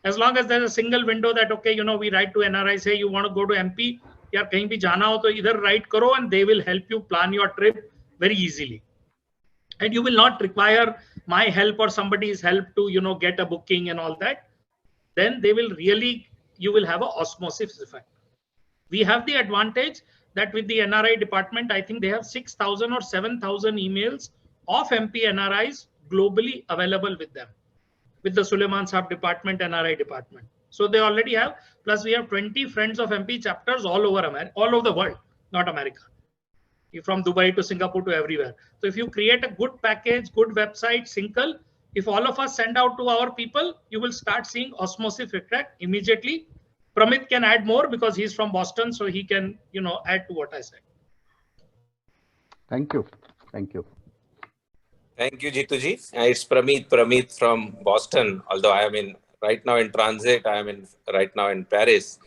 as long as there's a single window that, okay, we write to NRI, say you want to go to MP, yaar kahin bhi jana ho to either write karo, and they will help you plan your trip very easily. And you will not require my help or somebody's help to, get a booking and all that. Then they will really, you will have an osmosis effect. We have the advantage that with the NRI department, I think they have 6,000 or 7,000 emails of MP NRIs globally available with them, with the Suleiman Saab department, NRI department. So they already have, plus we have 20 friends of MP chapters all over the world, not America. From Dubai to Singapore to everywhere. So if you create a good package, good website, single, if all of us send out to our people, you will start seeing osmosis effect immediately. Pramit can add more because he's from Boston, so he can, add to what I said. Thank you. Thank you. Thank you, Jituji. It's Pramit from Boston, although I am in right now in transit. I am right now in Paris.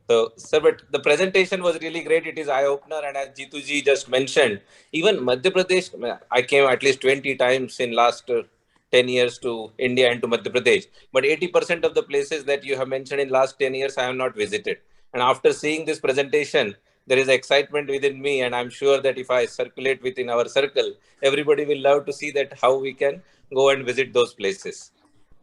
So, sir, but the presentation was really great. It is eye-opener, and as Jitu ji just mentioned, even Madhya Pradesh, I came at least 20 times in last 10 years to India and to Madhya Pradesh. But 80% of the places that you have mentioned in last 10 years, I have not visited. And after seeing this presentation, there is excitement within me, and I'm sure that if I circulate within our circle, everybody will love to see that how we can go and visit those places.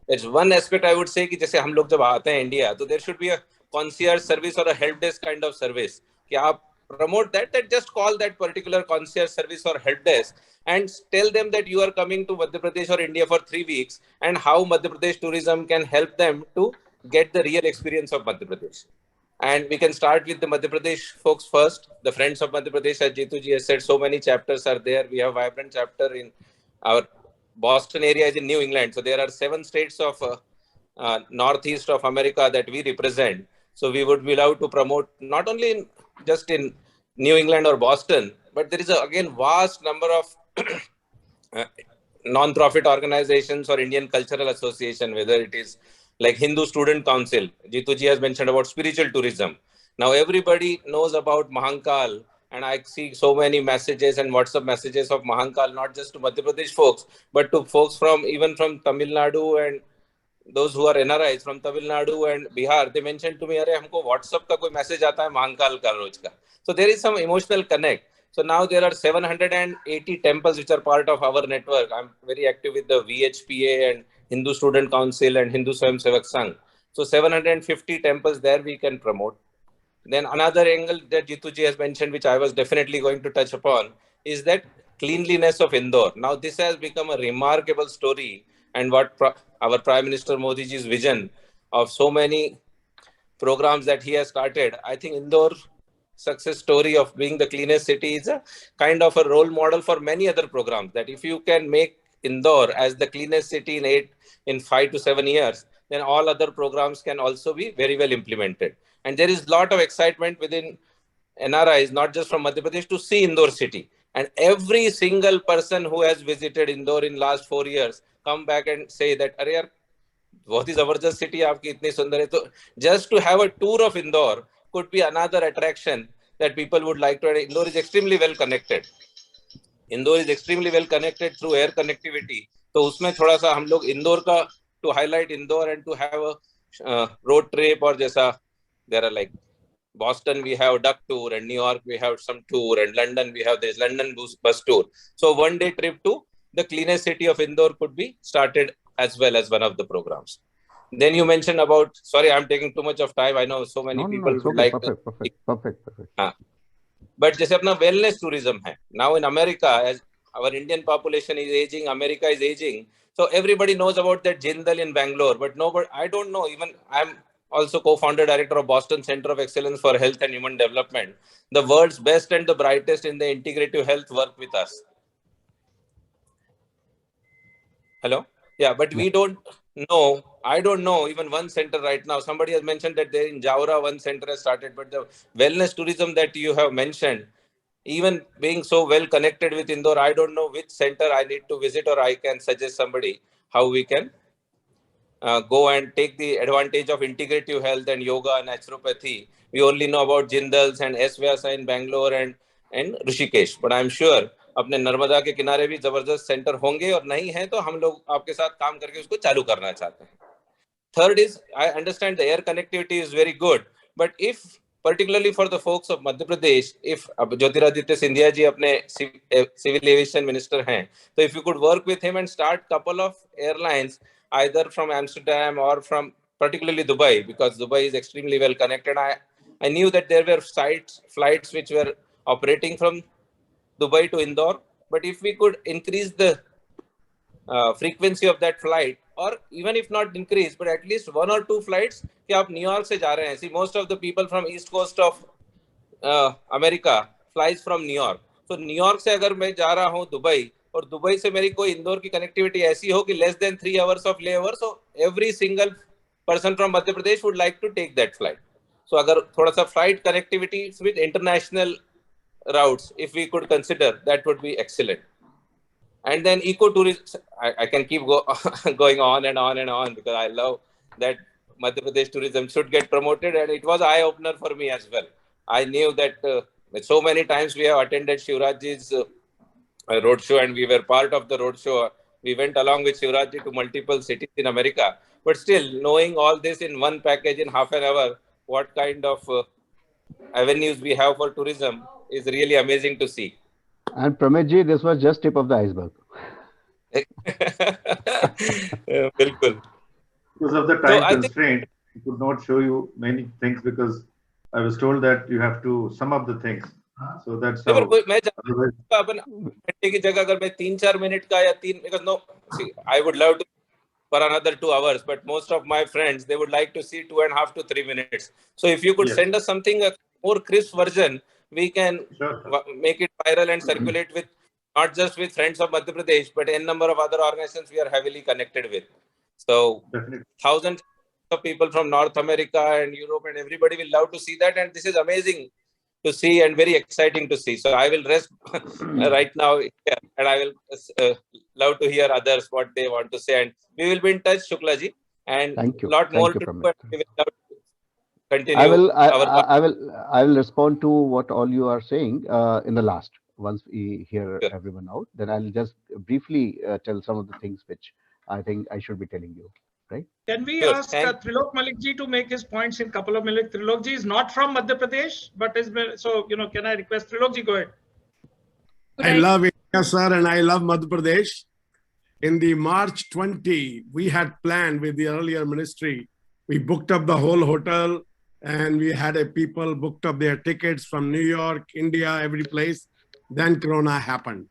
There's one aspect I would say कि जैसे हम लोग जब आते हैं India तो there should be a concierge service or a help desk kind of service कि आप promote that just call that particular concierge service or help desk and tell them that you are coming to Madhya Pradesh or India for 3 weeks and how Madhya Pradesh tourism can help them to get the real experience of Madhya Pradesh. And we can start with the Madhya Pradesh folks first. The Friends of Madhya Pradesh, as Jitu ji has said, so many chapters are there. We have vibrant chapter in our Boston area is in New England. So there are 7 states of northeast of America that we represent. So we would be allowed to promote not only just in New England or Boston, but there is again vast number of non-profit organizations or Indian Cultural Association, whether it is like Hindu Student Council. Jitu ji has mentioned about spiritual tourism. Now everybody knows about Mahankal, and I see so many messages and WhatsApp messages of Mahankal, not just to Madhya Pradesh folks, but to folks from even from Tamil Nadu and those who are NRIs from Tamil Nadu and Bihar. They mentioned to me, "Arey, हमको WhatsApp का कोई message आता है Mahankal का रोज का." So there is some emotional connect. So now there are 780 temples which are part of our network. I'm very active with the VHPA and Hindu Student Council and Hindu Swayam Sevak Sangh. So 750 temples there we can promote. Then another angle that Jitu ji has mentioned, which I was definitely going to touch upon, is that cleanliness of Indore. Now this has become a remarkable story, and what our Prime Minister Modi ji's vision of so many programs that he has started. I think Indore success story of being the cleanest city is a kind of a role model for many other programs, that if you can make Indore as the cleanest city in 5 to 7 years, then all other programs can also be very well implemented. And there is a lot of excitement within NRIs, not just from Madhya Pradesh, to see Indore city. And every single person who has visited Indore in last 4 years come back and say that, "Arey yaar, बहुत ही जबरदस्त city आपकी इतनी सुंदर है." तो just to have a tour of Indore could be another attraction that people would like to. Indore is extremely well connected. Indore is extremely well connected through air connectivity. तो उसमें थोड़ा सा हम लोग इंदौर का to highlight Indore and to have a road trip, or जैसा there are like Boston we have duck tour, and New York we have some tour, and London we have this London bus tour. So 1-day trip to the cleanest city of Indore could be started as well as one of the programs. Then you mentioned about, sorry, I'm taking too much of time. I know so many people would like perfect. But जैसे अपना wellness tourism है. Now in America, as our Indian population is aging, America is aging. So everybody knows about that Jindal in Bangalore, but nobody, I don't know, even I'm also co-founder director of Boston Center of Excellence for Health and Human Development. The world's best and the brightest in the integrative health work with us. Hello? Yeah, but we don't know. I don't know even one center right now. Somebody has mentioned that there in Jaora, one center has started, but the wellness tourism that you have mentioned, even being so well connected with Indore, I don't know which center I need to visit, or I can suggest somebody how we can go and take the advantage of integrative health and yoga and naturopathy. We only know about Jindals and S Vyasa in Bangalore and Rishikesh, but I'm sure अपने नर्मदा के किनारे भी जबरदस्त centre होंगे, और नहीं है तो हम लोग आपके साथ काम करके उसको चालू करना चाहते हैं. Third is, I understand the air connectivity is very good, but if particularly for the folks of Madhya Pradesh, if Jyotiraditya Scindia ji अपने civil aviation minister हैं, so if you could work with him and start couple of airlines either from Amsterdam or from particularly Dubai, because Dubai is extremely well connected. I knew that there were flights which were operating from Dubai to Indore, but if we could increase the frequency of that flight, or even if not increase, but at least 1 or 2 flights कि आप New York से जा रहे हैं. See, most of the people from east coast of America flies from New York. So New York से अगर मैं जा रहा हूँ दुबई, और दुबई से मेरी कोई इंदौर की कनेक्टिविटी ऐसी हो कि less than 3 hours of layover, so every single person from Madhya Pradesh would like to take that flight. So अगर थोड़ा सा flight connectivity with international routes, if we could consider, that would be excellent. And then ecotourism, I can keep going on and on and on, because I love that Madhya Pradesh tourism should get promoted, and it was eye-opener for me as well. I knew that so many times we have attended Shivrajji's roadshow, and we were part of the roadshow. We went along with Shivrajji to multiple cities in America. But still, knowing all this in one package in half an hour, what kind of avenues we have for tourism is really amazing to see. And Pramit ji, this was just tip of the iceberg. Bilkul. Because of the So time I think, constraint, I could not show you many things because I was told that you have to sum up the things. So that's how. मैं Otherwise, अपन घंटे की जगह अगर मैं 3-4 minute का या 3, because no, see, I would love to for another 2 hours, but most of my friends, they would like to see 2.5 to 3 minutes. So if you could yes, send us something, a more crisp version, we can sure, sure. make it viral and circulate with not just with Friends of Madhya Pradesh, but a number of other organizations we are heavily connected with. So Definitely. thousands of people from North America and Europe and everybody will love to see that, and this is amazing to see and very exciting to see. So I will rest right now here, and I will love to hear others what they want to say, and we will be in touch, Shuklaji, and Thank you. lot more Thank you, to do, Pramit. but we will love to continue I will respond to what all you are saying in the last. Once we hear Sure. everyone out, then I'll just briefly tell some of the things which I think I should be telling you. Right? Can we Sure, ask thank- Trilok Malik ji to make his points in a couple of minutes? Trilok ji is not from Madhya Pradesh, but is so, can I request Trilok ji, go ahead. I love India, sir, and I love Madhya Pradesh. In the March 20, we had planned with the earlier ministry. We booked up the whole hotel, and we had people booked up their tickets from New York, India, every place. Then Corona happened.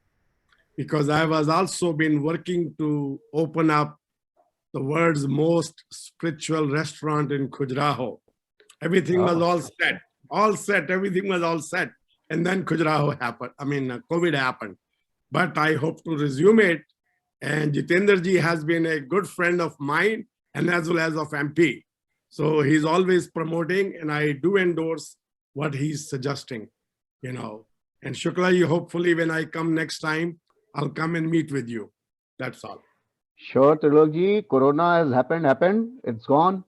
Because I was also been working to open up the world's most spiritual restaurant in Khajuraho. Everything was all set, everything was all set. And then Khajuraho happened, COVID happened. But I hope to resume it. And Jitendra ji has been a good friend of mine and as well as of MP. So he's always promoting, and I do endorse what he's suggesting, And Shukla ji, hopefully when I come next time, I'll come and meet with you. That's all. Sure, Trilok ji, Corona has happened. It's gone.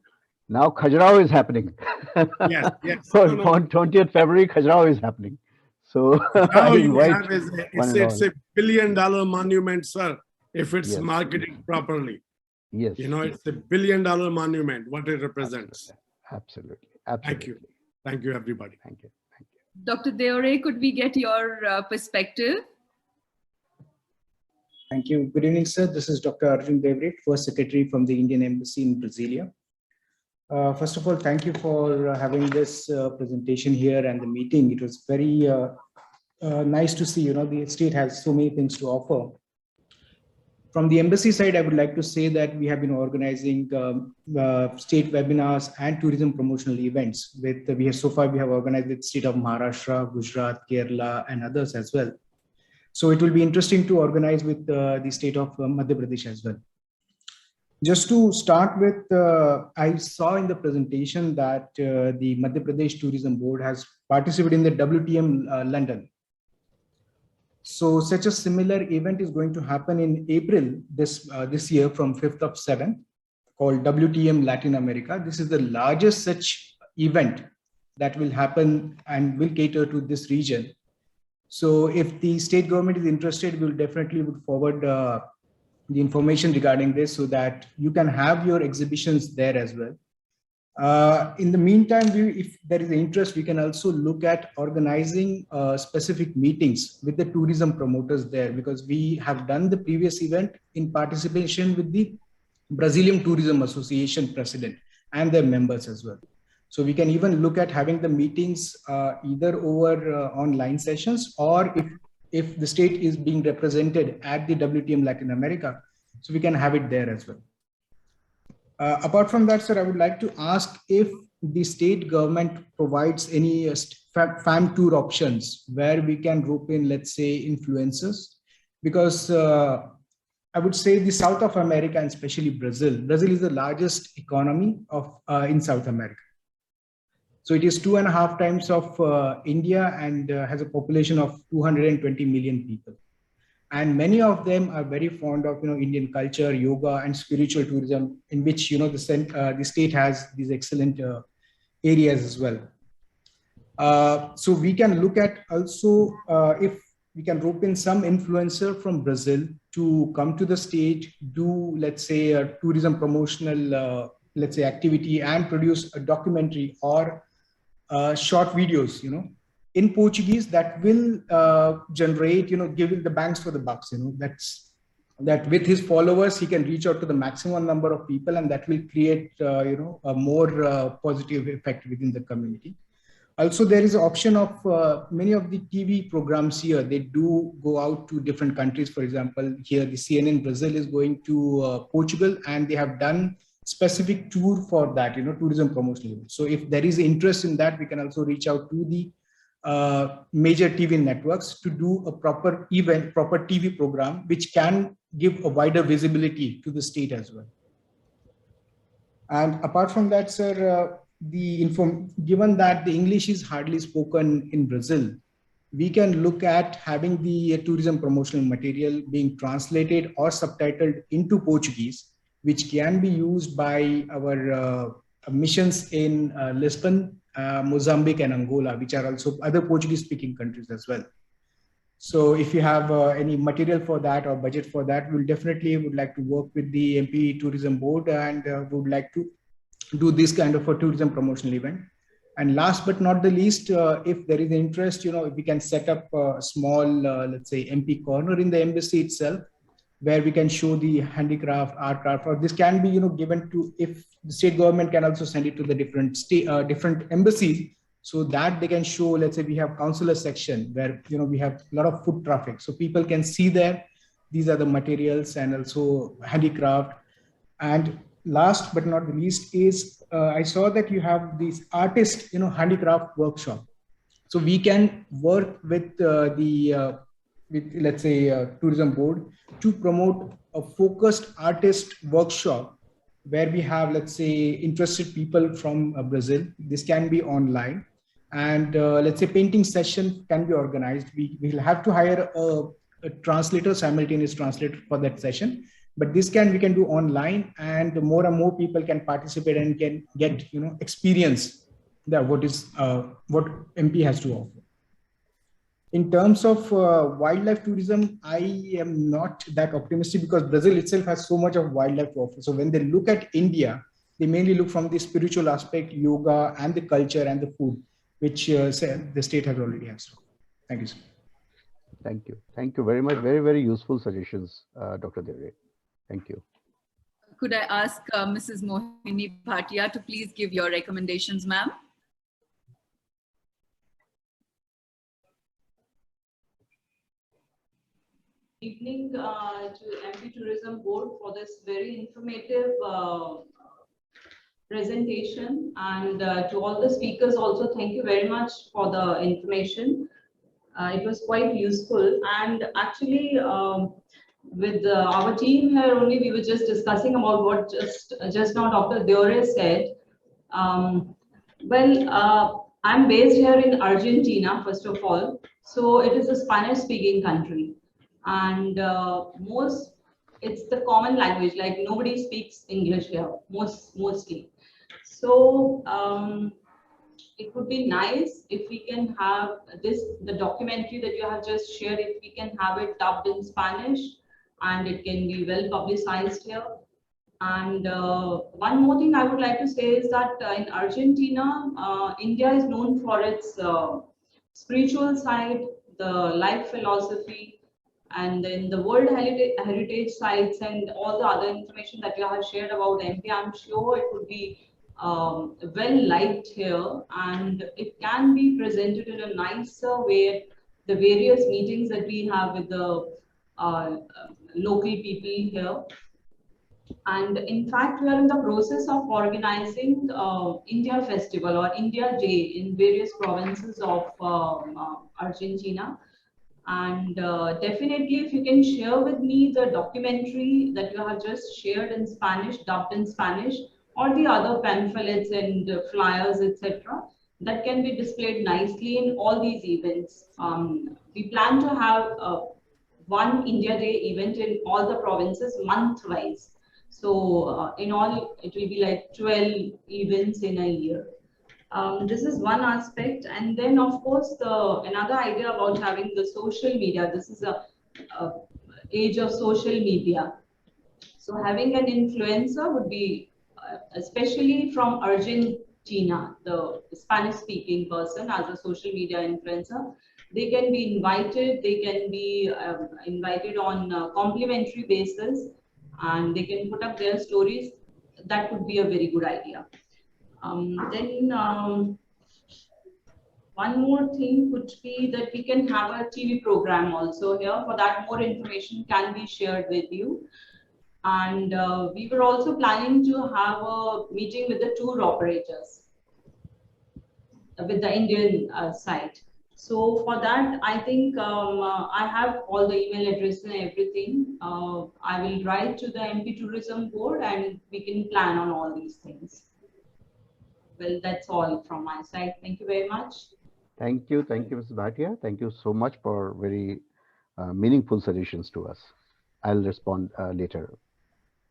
Now Khajuraho is happening. Yes. On 20th February, Khajuraho is happening. So Now I invite it's a $1 billion monument, sir, if it's Yes. marketed properly. Yes. It's a $1 billion monument, what it represents. Absolutely. Thank you. Thank you, everybody. Thank you. Dr. Deore, could we get your perspective? Thank you. Good evening, sir. This is Dr. Arjun Devrit, First Secretary from the Indian Embassy in Brasilia. First of all, thank you for having this presentation here and the meeting. It was very nice to see, the state has so many things to offer. From the embassy side, I would like to say that we have been organizing state webinars and tourism promotional events. So far we have organized with state of Maharashtra, Gujarat, Kerala, and others as well. So it will be interesting to organize with the state of Madhya Pradesh as well. Just to start with, I saw in the presentation that the Madhya Pradesh Tourism Board has participated in the WTM London. So such a similar event is going to happen in April this year from 5th of 7th, called WTM Latin America. This is the largest such event that will happen and will cater to this region. So if the state government is interested, we'll definitely would forward the information regarding this so that you can have your exhibitions there as well. In the meantime, if there is interest, we can also look at organizing specific meetings with the tourism promoters there, because we have done the previous event in participation with the Brazilian Tourism Association president and their members as well. So we can even look at having the meetings either over online sessions, or if the state is being represented at the WTM Latin America, so we can have it there as well. Apart from that, sir, I would like to ask if the state government provides any fam tour options where we can rope in, let's say, influencers, because I would say the South of America, and especially Brazil is the largest economy in South America. So it is 2.5 times of India and has a population of 220 million people. And many of them are very fond of Indian culture, yoga, and spiritual tourism, in which the state has these excellent areas as well. So we can look at also if we can rope in some influencer from Brazil to come to the state, do, let's say, a tourism promotional, let's say, activity, and produce a documentary or short videos, in Portuguese that will generate, giving the banks for the bucks. That with his followers, he can reach out to the maximum number of people, and that will create, a more positive effect within the community. Also, there is an option of many of the TV programs here. They do go out to different countries. For example, here the CNN Brazil is going to Portugal, and they have done specific tour for that, tourism promotion. So if there is interest in that, we can also reach out to the major TV networks to do a proper event, proper TV program, which can give a wider visibility to the state as well. And apart from that, sir, given that the English is hardly spoken in Brazil, we can look at having the tourism promotional material being translated or subtitled into Portuguese, which can be used by our missions in Lisbon, Mozambique, and Angola, which are also other Portuguese-speaking countries as well. So if you have any material for that or budget for that, we'll definitely would like to work with the MP Tourism Board, and would like to do this kind of a tourism promotional event. And last but not the least, if there is interest, if we can set up a small, let's say, MP corner in the embassy itself, where we can show the handicraft, art craft, or this can be, given to, if the state government can also send it to the different different embassies, so that they can show, let's say, we have consular section where, we have a lot of foot traffic. So people can see there, these are the materials and also handicraft. And last but not the least is, I saw that you have these artist, handicraft workshop. So we can work with with, let's say, tourism board to promote a focused artist workshop where we have, let's say, interested people from Brazil. This can be online, and let's say painting session can be organized. We will have to hire a translator, simultaneous translator for that session. But this we can do online, and more people can participate and can get, experience that what MP has to offer. In terms of wildlife tourism, I am not that optimistic, because Brazil itself has so much of wildlife to offer. So when they look at India, they mainly look from the spiritual aspect, yoga, and the culture and the food, which the state has already has. Thank you, sir. Thank you. Thank you very much. Very, very useful suggestions, Dr. Devre. Thank you. Could I ask Mrs. Mohini Bhatia to please give your recommendations, ma'am? Evening to MP Tourism Board for this very informative presentation, and to all the speakers also, thank you very much for the information. It was quite useful, and actually with our team here only, we were just discussing about what just now Dr. Devre said. I'm based here in Argentina, first of all, so it is a Spanish-speaking country. And it's the common language, like nobody speaks English here, mostly. So it would be nice if we can have the documentary that you have just shared, if we can have it dubbed in Spanish, and it can be well publicized here. And one more thing I would like to say is that in Argentina, India is known for its spiritual side, the life philosophy, and then the World Heritage Sites and all the other information that you have shared about MP. I'm sure it would be well liked here, and it can be presented in a nicer way, the various meetings that we have with the local people here. And in fact, we are in the process of organizing India Festival or India Day in various provinces of Argentina. And definitely, if you can share with me the documentary that you have just shared in Spanish, dubbed in Spanish, or the other pamphlets and flyers, etc., that can be displayed nicely in all these events. We plan to have one India Day event in all the provinces month-wise. So in all, it will be like 12 events in a year. This is one aspect. And then of course, another idea about having the social media, this is a age of social media. So having an influencer would be, especially from Argentina, the Spanish speaking person as a social media influencer, they can be invited, they can be invited on a complimentary basis, and they can put up their stories. That would be a very good idea. Then one more thing could be that we can have a TV program also here. For that, more information can be shared with you. And we were also planning to have a meeting with the tour operators, with the Indian side. So for that, I think I have all the email address and everything. I will write to the MP Tourism Board and we can plan on all these things. Well, that's all from my side. Thank you very much. Thank you, Mrs. Bhatia. Thank you so much for very meaningful suggestions to us. I'll respond later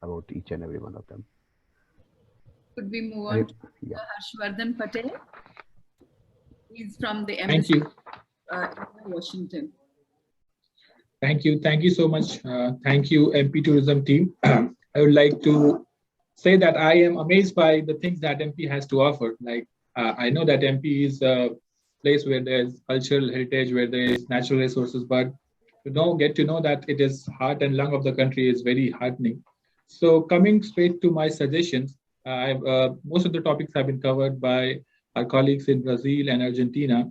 about each and every one of them. Could we move on to Harshvardhan Patel? He's from the embassy in Washington. Thank you so much. Thank you, MP Tourism team. I would like to say that I am amazed by the things that MP has to offer. Like I know that MP is a place where there's cultural heritage, where there is natural resources, but get to know that it is heart and lung of the country is very heartening. So coming straight to my suggestions, most of the topics have been covered by our colleagues in Brazil and Argentina.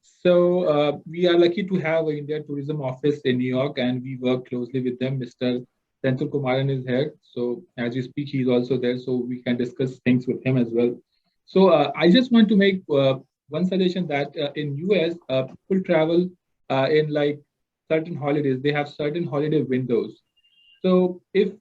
So we are lucky to have an India Tourism Office in New York, and we work closely with them. Mr. Senthil Kumaran is here. So as we speak, he's also there, so we can discuss things with him as well. So I just want to make one suggestion that in US, people travel in like certain holidays. They have certain holiday windows. So if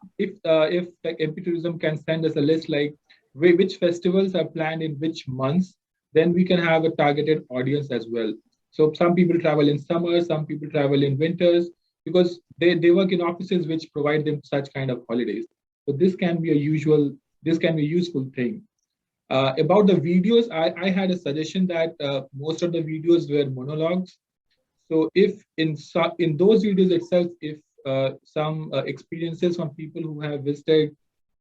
like MP Tourism can send us a list like which festivals are planned in which months, then we can have a targeted audience as well. So some people travel in summer, some people travel in winters, because they work in offices which provide them such kind of holidays. So this can be a useful thing. About the videos, I had a suggestion that most of the videos were monologues. So if in those videos itself, if some experiences from people who have visited,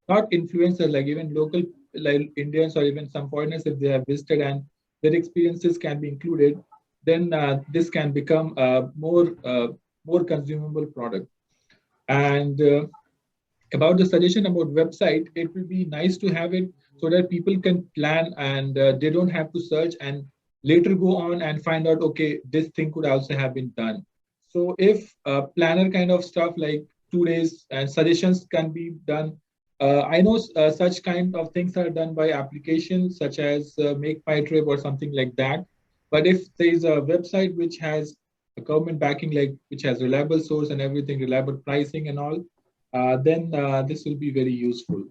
not influencers, like even local like Indians or even some foreigners, if they have visited and their experiences can be included, then this can become a more consumable product. And about the suggestion about website, it will be nice to have it so that people can plan and they don't have to search and later go on and find out, okay, this thing could also have been done. So if planner kind of stuff like 2 days and suggestions can be done, I know such kind of things are done by applications such as Make My Trip or something like that. But if there is a website which has a government backing, like which has reliable source and everything, reliable pricing and all, then this will be very useful.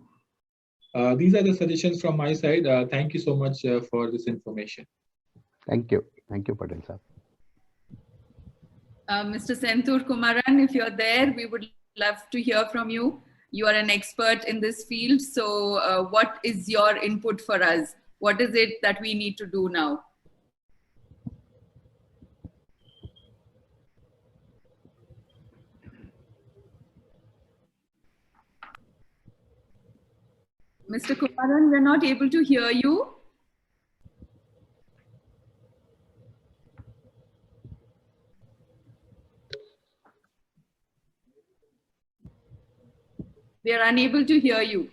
These are the suggestions from my side. Thank you so much for this information. Thank you, Patel sir. Mr. Senthil Kumaran, if you're there, we would love to hear from you. You are an expert in this field. So what is your input for us? What is it that we need to do now? Mr. Kumaran, we're not able to hear you. We are unable to hear you.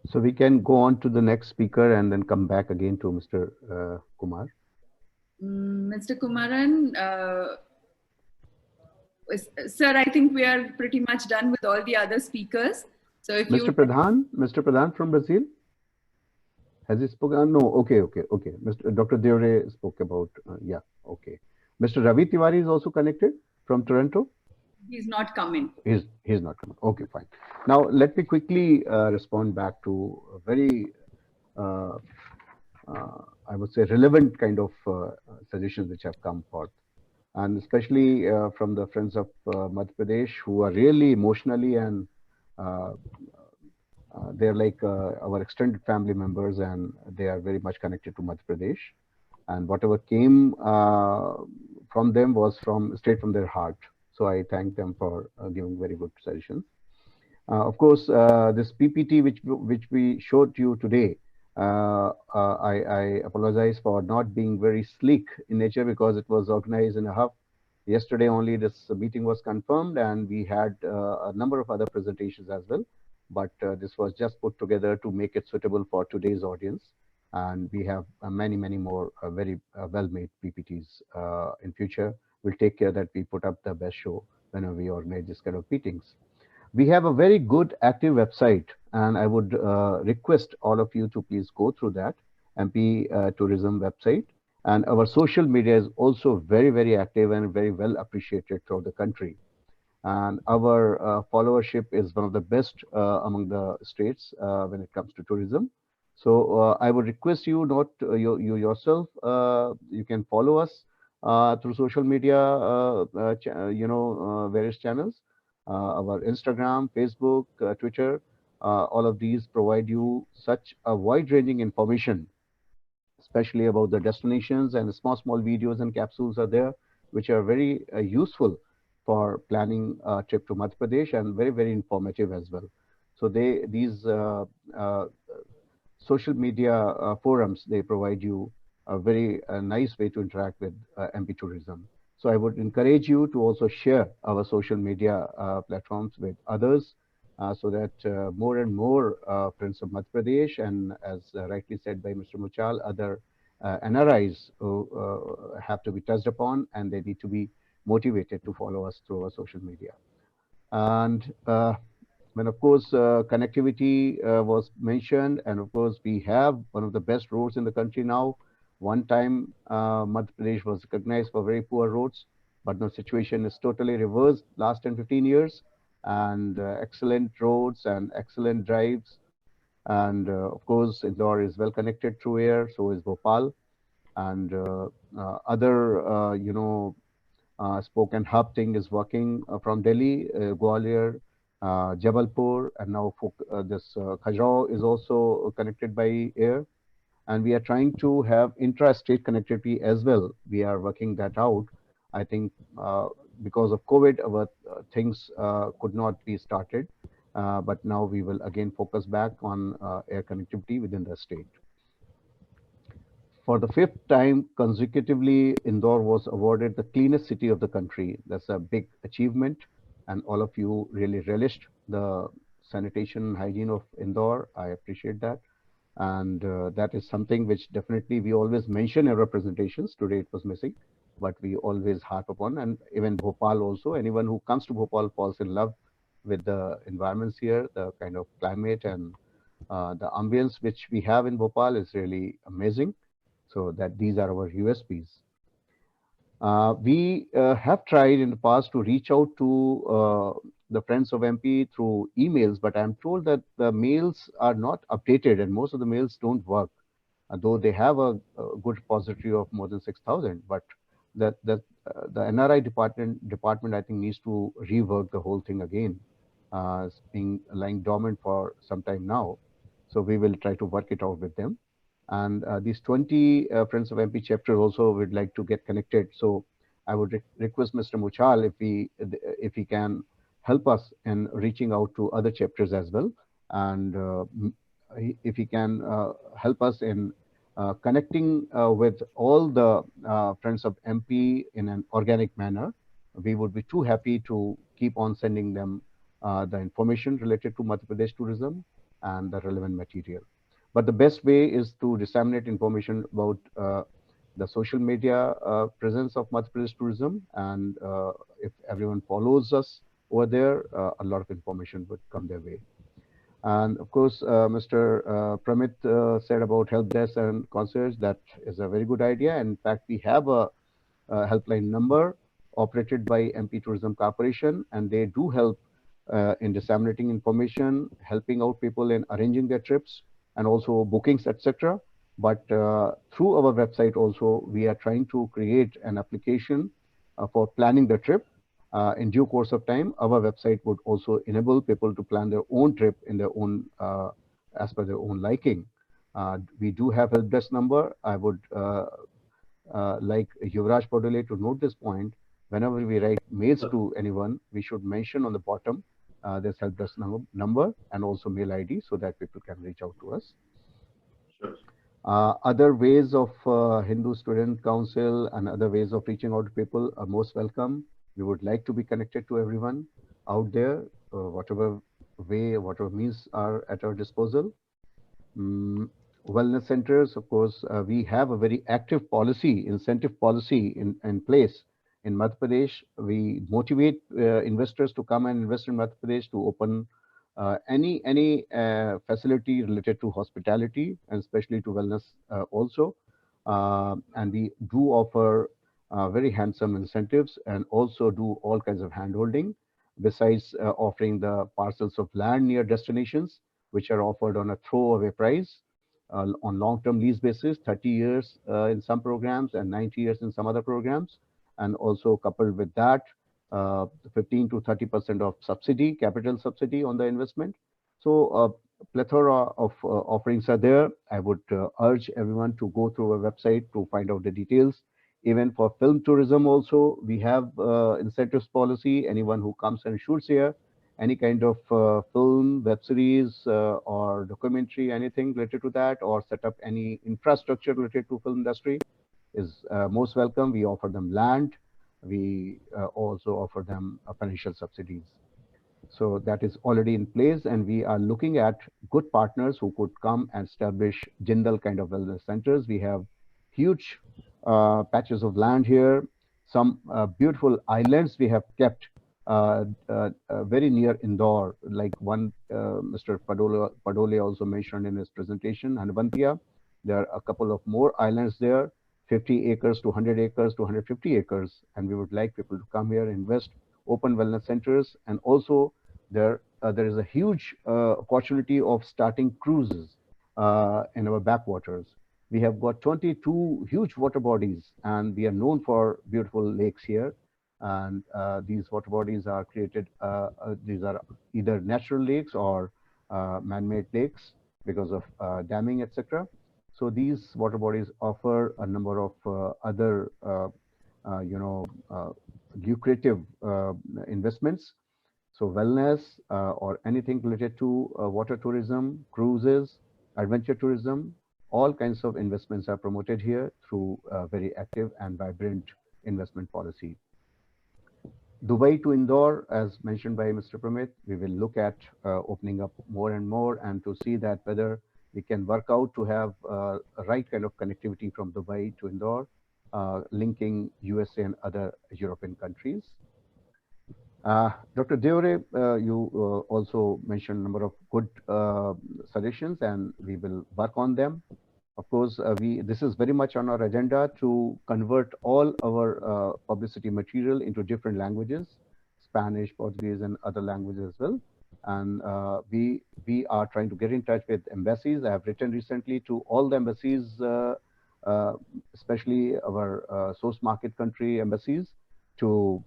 So we can go on to the next speaker and then come back again to Mr. Kumar. Mr. Kumaran, sir, I think we are pretty much done with all the other speakers. So if Mr. Pradhan from Brazil, has he spoken? No, okay. Dr. Deore spoke about, yeah, okay. Mr. Ravi Tiwari is also connected from Toronto. He's not coming. He's not coming. Okay, fine. Now let me quickly respond back to a very uh, I would say relevant kind of suggestions which have come forth, and especially from the friends of Madhya Pradesh, who are really emotionally and uh, they're like our extended family members, and they are very much connected to Madhya Pradesh. And whatever came from them was from straight from their heart. So I thank them for giving very good suggestions. Of course, this PPT which we showed you today, I apologize for not being very sleek in nature because it was organized in a hub. Yesterday only this meeting was confirmed, and we had a number of other presentations as well. But this was just put together to make it suitable for today's audience. And we have many more very well-made PPTs in future. We'll take care that we put up the best show whenever we organize this kind of meetings. We have a very good active website, and I would request all of you to please go through that MP Tourism website. And our social media is also very active and very well appreciated throughout the country. And our followership is one of the best among the states when it comes to tourism. So I would request you not you yourself. You can follow us through social media, various channels, our Instagram, Facebook, Twitter. All of these provide you such a wide-ranging information, especially about the destinations, and small videos and capsules are there, which are very useful for planning a trip to Madhya Pradesh, and very informative as well. So these social media forums, they provide you a very nice way to interact with MP Tourism. So I would encourage you to also share our social media platforms with others, so that more and more friends of Madhya Pradesh, and as rightly said by Mr. Muchal, other NRIs who have to be touched upon, and they need to be motivated to follow us through our social media. And when of course connectivity was mentioned, and of course we have one of the best roads in the country now. One time Madhya Pradesh was recognized for very poor roads, but the situation is totally reversed last 10-15 years, and excellent roads and excellent drives. And of course Indore is well connected through air, so is Bhopal, and other spoke and hub thing is working from Delhi, Gwalior, Jabalpur, and now this Khajuraho is also connected by air. And we are trying to have intra-state connectivity as well. We are working that out. I think because of COVID, our things could not be started. But now we will again focus back on air connectivity within the state. For the 5th time consecutively, Indore was awarded the cleanest city of the country. That's a big achievement, and all of you really relished the sanitation and hygiene of Indore. I appreciate that. And that is something which definitely we always mention in our presentations. Today it was missing, but we always harp upon. And even Bhopal also, anyone who comes to Bhopal falls in love with the environments here, the kind of climate and the ambience which we have in Bhopal is really amazing. So that these are our USPs. We have tried in the past to reach out to the friends of MP through emails, but I'm told that the mails are not updated, and most of the mails don't work, though they have a good repository of more than 6,000. But the NRI department I think needs to rework the whole thing again. It's been lying dormant for some time now, so we will try to work it out with them. And these 20 Friends of MP chapters also would like to get connected. So I would request Mr. Muchal if he can help us in reaching out to other chapters as well, and if he can help us in connecting with all the Friends of MP in an organic manner. We would be too happy to keep on sending them the information related to Madhya Pradesh tourism and the relevant material. But the best way is to disseminate information about the social media presence of Madhya Pradesh tourism. And if everyone follows us over there, a lot of information would come their way. And of course, Mr. Pramit said about help desk and concierge. That is a very good idea. In fact, we have a helpline number operated by MP Tourism Corporation, and they do help in disseminating information, helping out people in arranging their trips and also bookings, etc. But through our website also, we are trying to create an application for planning the trip. In due course of time, our website would also enable people to plan their own trip in their own, as per their own liking. We do have help desk number. I would like Yuvraj Padole to note this point. Whenever we write mails to anyone, we should mention on the bottom this help desk number and also mail ID so that people can reach out to us. Sure. Other ways of Hindu Student Council and other ways of reaching out to people are most welcome. We would like to be connected to everyone out there, whatever way, whatever means are at our disposal. Wellness centers, of course, we have a very active policy, incentive policy in place. In Madhya Pradesh, we motivate investors to come and invest in Madhya Pradesh to open any facility related to hospitality and especially to wellness also. And we do offer very handsome incentives and also do all kinds of handholding, besides offering the parcels of land near destinations, which are offered on a throwaway price on long-term lease basis, 30 years in some programs and 90 years in some other programs. And also coupled with that, 15 to 30% of subsidy, capital subsidy on the investment. So a plethora of offerings are there. I would urge everyone to go through our website to find out the details. Even for film tourism also, we have incentives policy. Anyone who comes and shoots here, any kind of film, web series, or documentary, anything related to that, or set up any infrastructure related to film industry is most welcome. We offer them land. We also offer them financial subsidies. So that is already in place, and we are looking at good partners who could come and establish Jindal kind of wellness centers. We have huge patches of land here, some beautiful islands we have kept very near Indore, like one Mr. Padole also mentioned in his presentation, Hanavantia. There are a couple of more islands there, 50 acres to 100 acres to 150 acres. And we would like people to come here, invest, open wellness centers. And also there is a huge opportunity of starting cruises in our backwaters. We have got 22 huge water bodies, and we are known for beautiful lakes here. And these water bodies are created, these are either natural lakes or man-made lakes because of damming, etc. So these water bodies offer a number of other, lucrative investments. So wellness or anything related to water tourism, cruises, adventure tourism, all kinds of investments are promoted here through a very active and vibrant investment policy. Dubai to Indore, as mentioned by Mr. Pramit, we will look at opening up more and more and to see that whether we can work out to have a right kind of connectivity from Dubai to Indore, linking USA and other European countries. Dr. Deore, you also mentioned a number of good suggestions, and we will work on them. Of course, this is very much on our agenda to convert all our publicity material into different languages, Spanish, Portuguese, and other languages as well. And we are trying to get in touch with embassies. I have written recently to all the embassies, especially our source market country embassies, to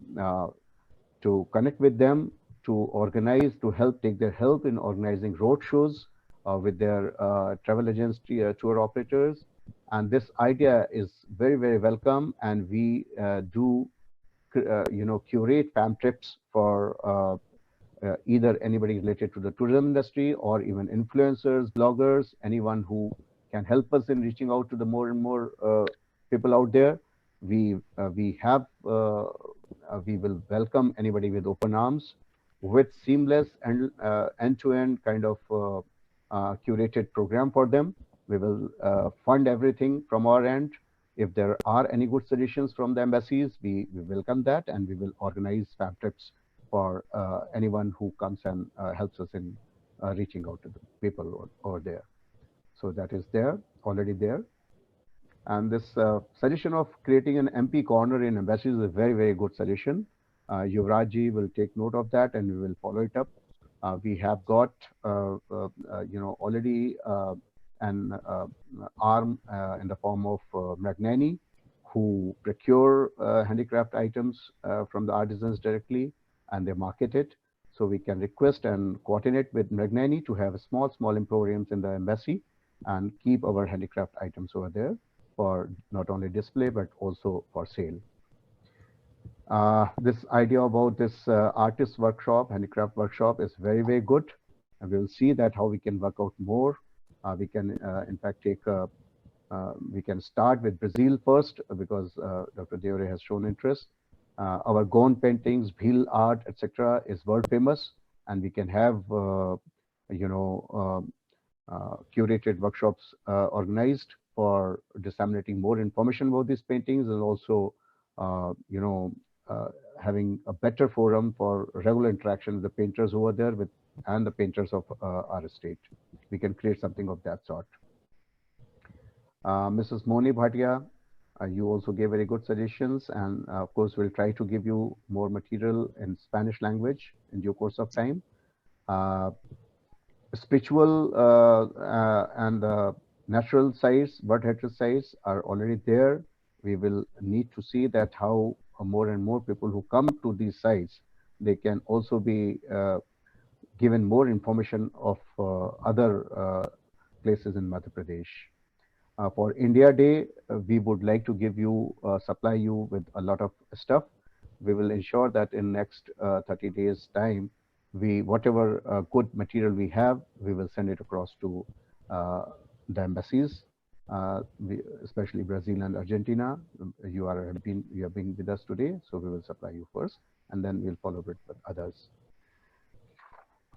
connect with them, to organize, to take their help in organizing road shows with their travel agency tour operators. And this idea is very, very welcome. And we do, curate fam trips for either anybody related to the tourism industry or even influencers, bloggers, anyone who can help us in reaching out to the more and more people out there. We will welcome anybody with open arms, with seamless and end-to-end kind of curated program for them. We will fund everything from our end. If there are any good suggestions from the embassies, we welcome that, and we will organize fam trips for anyone who comes and helps us in reaching out to the people over there. So that is there, already there. And this suggestion of creating an MP corner in embassies is a very, very good suggestion. Yuvraj ji will take note of that and we will follow it up. We have got, already an arm in the form of Magnani, who procure handicraft items from the artisans directly and they market it. So we can request and coordinate with Magnani to have small emporiums in the embassy and keep our handicraft items over there for not only display but also for sale. This idea about this artist workshop, handicraft workshop is very, very good. And we will see that how we can work out more. We can, in fact, we can start with Brazil first because Dr. Deore has shown interest. Our Gone paintings, Bhil art, etc. is world famous, and we can have, curated workshops organized for disseminating more information about these paintings and also, having a better forum for regular interaction with the painters over there and the painters of our estate. We can create something of that sort. Mrs. Moni Bhatia, you also gave very good suggestions, and of course we'll try to give you more material in Spanish language in due course of time. Spiritual and natural sites, bird heritage sites are already there. We will need to see that how more and more people who come to these sites, they can also be given more information of other places in Madhya Pradesh. For India Day, we would like to give you, supply you with a lot of stuff. We will ensure that in next 30 days time, whatever good material we have, we will send it across to the embassies, especially Brazil and Argentina. You have been with us today, so we will supply you first, and then we'll follow it with others.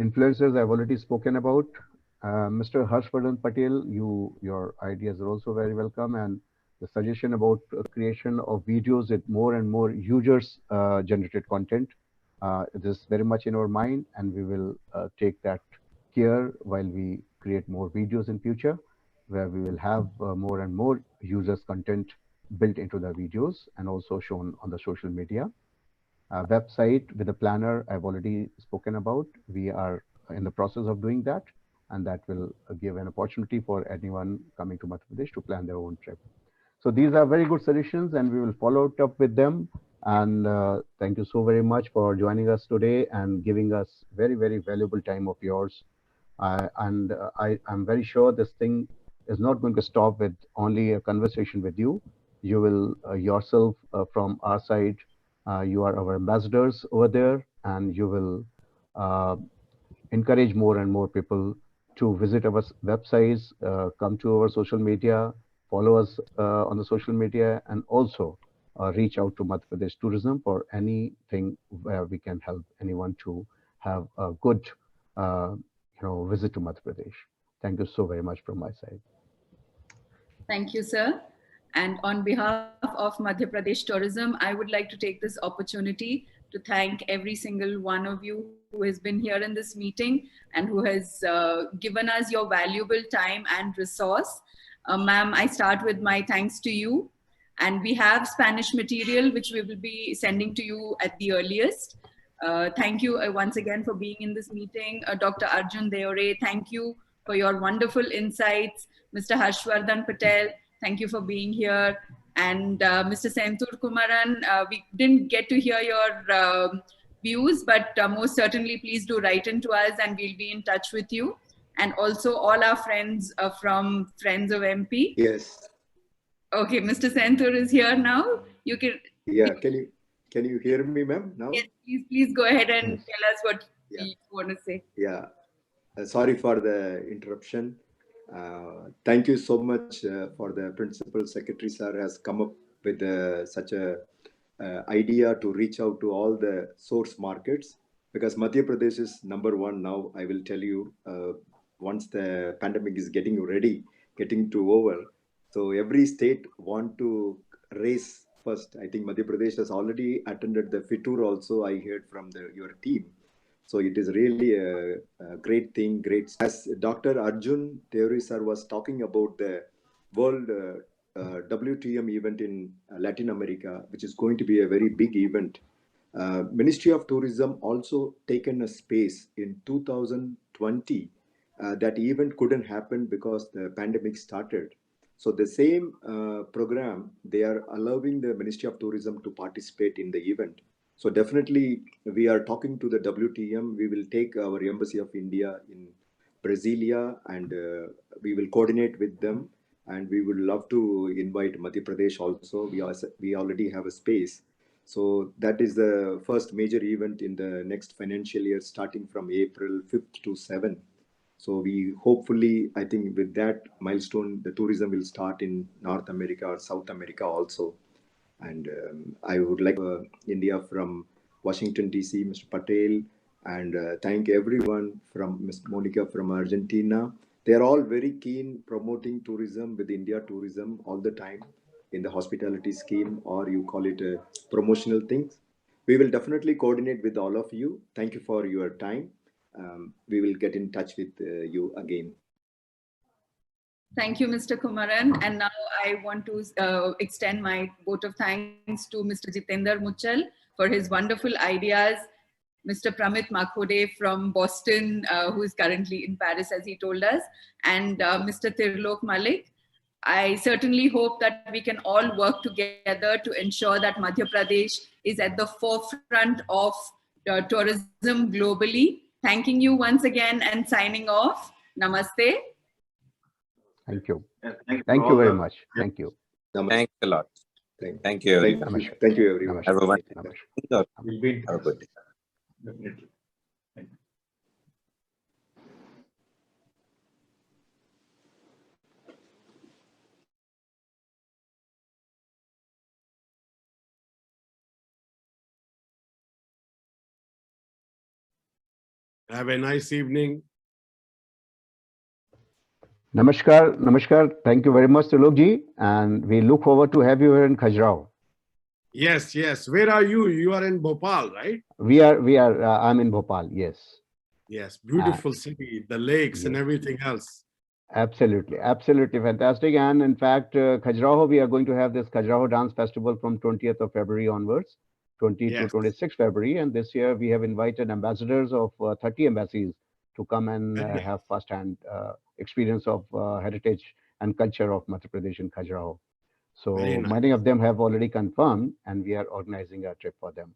Influencers I've already spoken about. Mr. Harshvardhan Patel, your ideas are also very welcome, and the suggestion about creation of videos with more and more users generated content. It is very much in our mind, and we will take that care while we create more videos in future, where we will have more and more users content built into the videos and also shown on the social media. Website with a planner I've already spoken about. We are in the process of doing that, and that will give an opportunity for anyone coming to Madhya Pradesh to plan their own trip. So these are very good solutions, and we will follow it up with them. And thank you so very much for joining us today and giving us very, very valuable time of yours. I'm very sure this thing is not going to stop with only a conversation with you. You will yourself from our side, you are our ambassadors over there, and you will encourage more and more people to visit our websites, come to our social media, follow us on the social media, and also reach out to Madhya Pradesh Tourism for anything where we can help anyone to have a good visit to Madhya Pradesh. Thank you so very much from my side. Thank you, sir. And on behalf of Madhya Pradesh Tourism, I would like to take this opportunity to thank every single one of you who has been here in this meeting and who has given us your valuable time and resource. Ma'am, I start with my thanks to you. And we have Spanish material, which we will be sending to you at the earliest. Thank you once again for being in this meeting. Dr. Arjun Deore, thank you for your wonderful insights. Mr. Harshvardhan Patel, thank you for being here. And Mr. Senthur Kumaran, we didn't get to hear your views, but most certainly please do write into us and we'll be in touch with you. And also all our friends from Friends of MP. Yes. Okay, Mr. Senthur is here now. You can. Yeah, can you hear me, ma'am, now? Yes, please go ahead and tell us what you want to say. Yeah, sorry for the interruption. Thank you so much for the Principal Secretary sir has come up with such a idea to reach out to all the source markets, because Madhya Pradesh is #1 now. I will tell you, once the pandemic is getting over. So every state want to race first. I think Madhya Pradesh has already attended the FITUR also, I heard from your team. So it is really a great thing, As Dr. Arjun Deore sir was talking about the World WTM event in Latin America, which is going to be a very big event. Ministry of Tourism also taken a space in 2020. That event couldn't happen because the pandemic started. So the same program, they are allowing the Ministry of Tourism to participate in the event. So definitely we are talking to the WTM. We will take our Embassy of India in Brasilia and we will coordinate with them. And we would love to invite Madhya Pradesh also. We already have a space. So that is the first major event in the next financial year, starting from April 5th to 7th. So we hopefully, I think with that milestone, the tourism will start in North America or South America also. And I would like India from Washington, DC, Mr. Patel, and thank everyone from Ms. Monica from Argentina. They are all very keen promoting tourism with India tourism all the time in the hospitality scheme, or you call it a promotional things. We will definitely coordinate with all of you. Thank you for your time. We will get in touch with you again. Thank you, Mr. Kumaran. And now I want to extend my vote of thanks to Mr. Jitender Muchal for his wonderful ideas. Mr. Pramit Makhode from Boston, who is currently in Paris, as he told us, and Mr. Tirlok Malik. I certainly hope that we can all work together to ensure that Madhya Pradesh is at the forefront of tourism globally. Thanking you once again and signing off. Namaste. Thank you. Thank you very much. Thank you. Thanks a lot. Thank you, everyone. Thank you, everyone. Have a wonderful Namaskar. We'll be in Have a good day. Definitely. Thank you. Have a nice evening. Namaskar. Namaskar. Thank you very much, Trilok ji. And we look forward to have you here in Khajuraho. Yes, yes. Where are you? You are in Bhopal, right? I'm in Bhopal. Yes. Yes, beautiful city, the lakes and yes. everything else. Absolutely. Absolutely fantastic. And in fact, Khajuraho, we are going to have this Khajuraho Dance Festival from 20th of February onwards, 20 to 26 February. And this year we have invited ambassadors of 30 embassies to come and have first-hand experience of heritage and culture of Madhya Pradesh in Khajuraho. So many of them have already confirmed, and we are organizing a trip for them.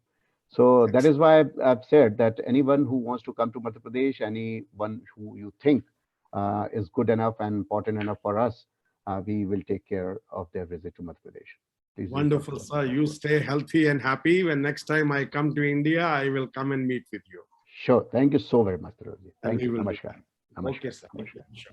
So that is why I've said that anyone who wants to come to Madhya Pradesh, anyone who you think is good enough and important enough for us, we will take care of their visit to Madhya Pradesh. Please wonderful, sir. You stay healthy and happy. When next time I come to India, I will come and meet with you. Sure. Thank you so very much, Trilok ji. Thank you. Namaskar. Namaskar. Okay, sir. Okay, sure.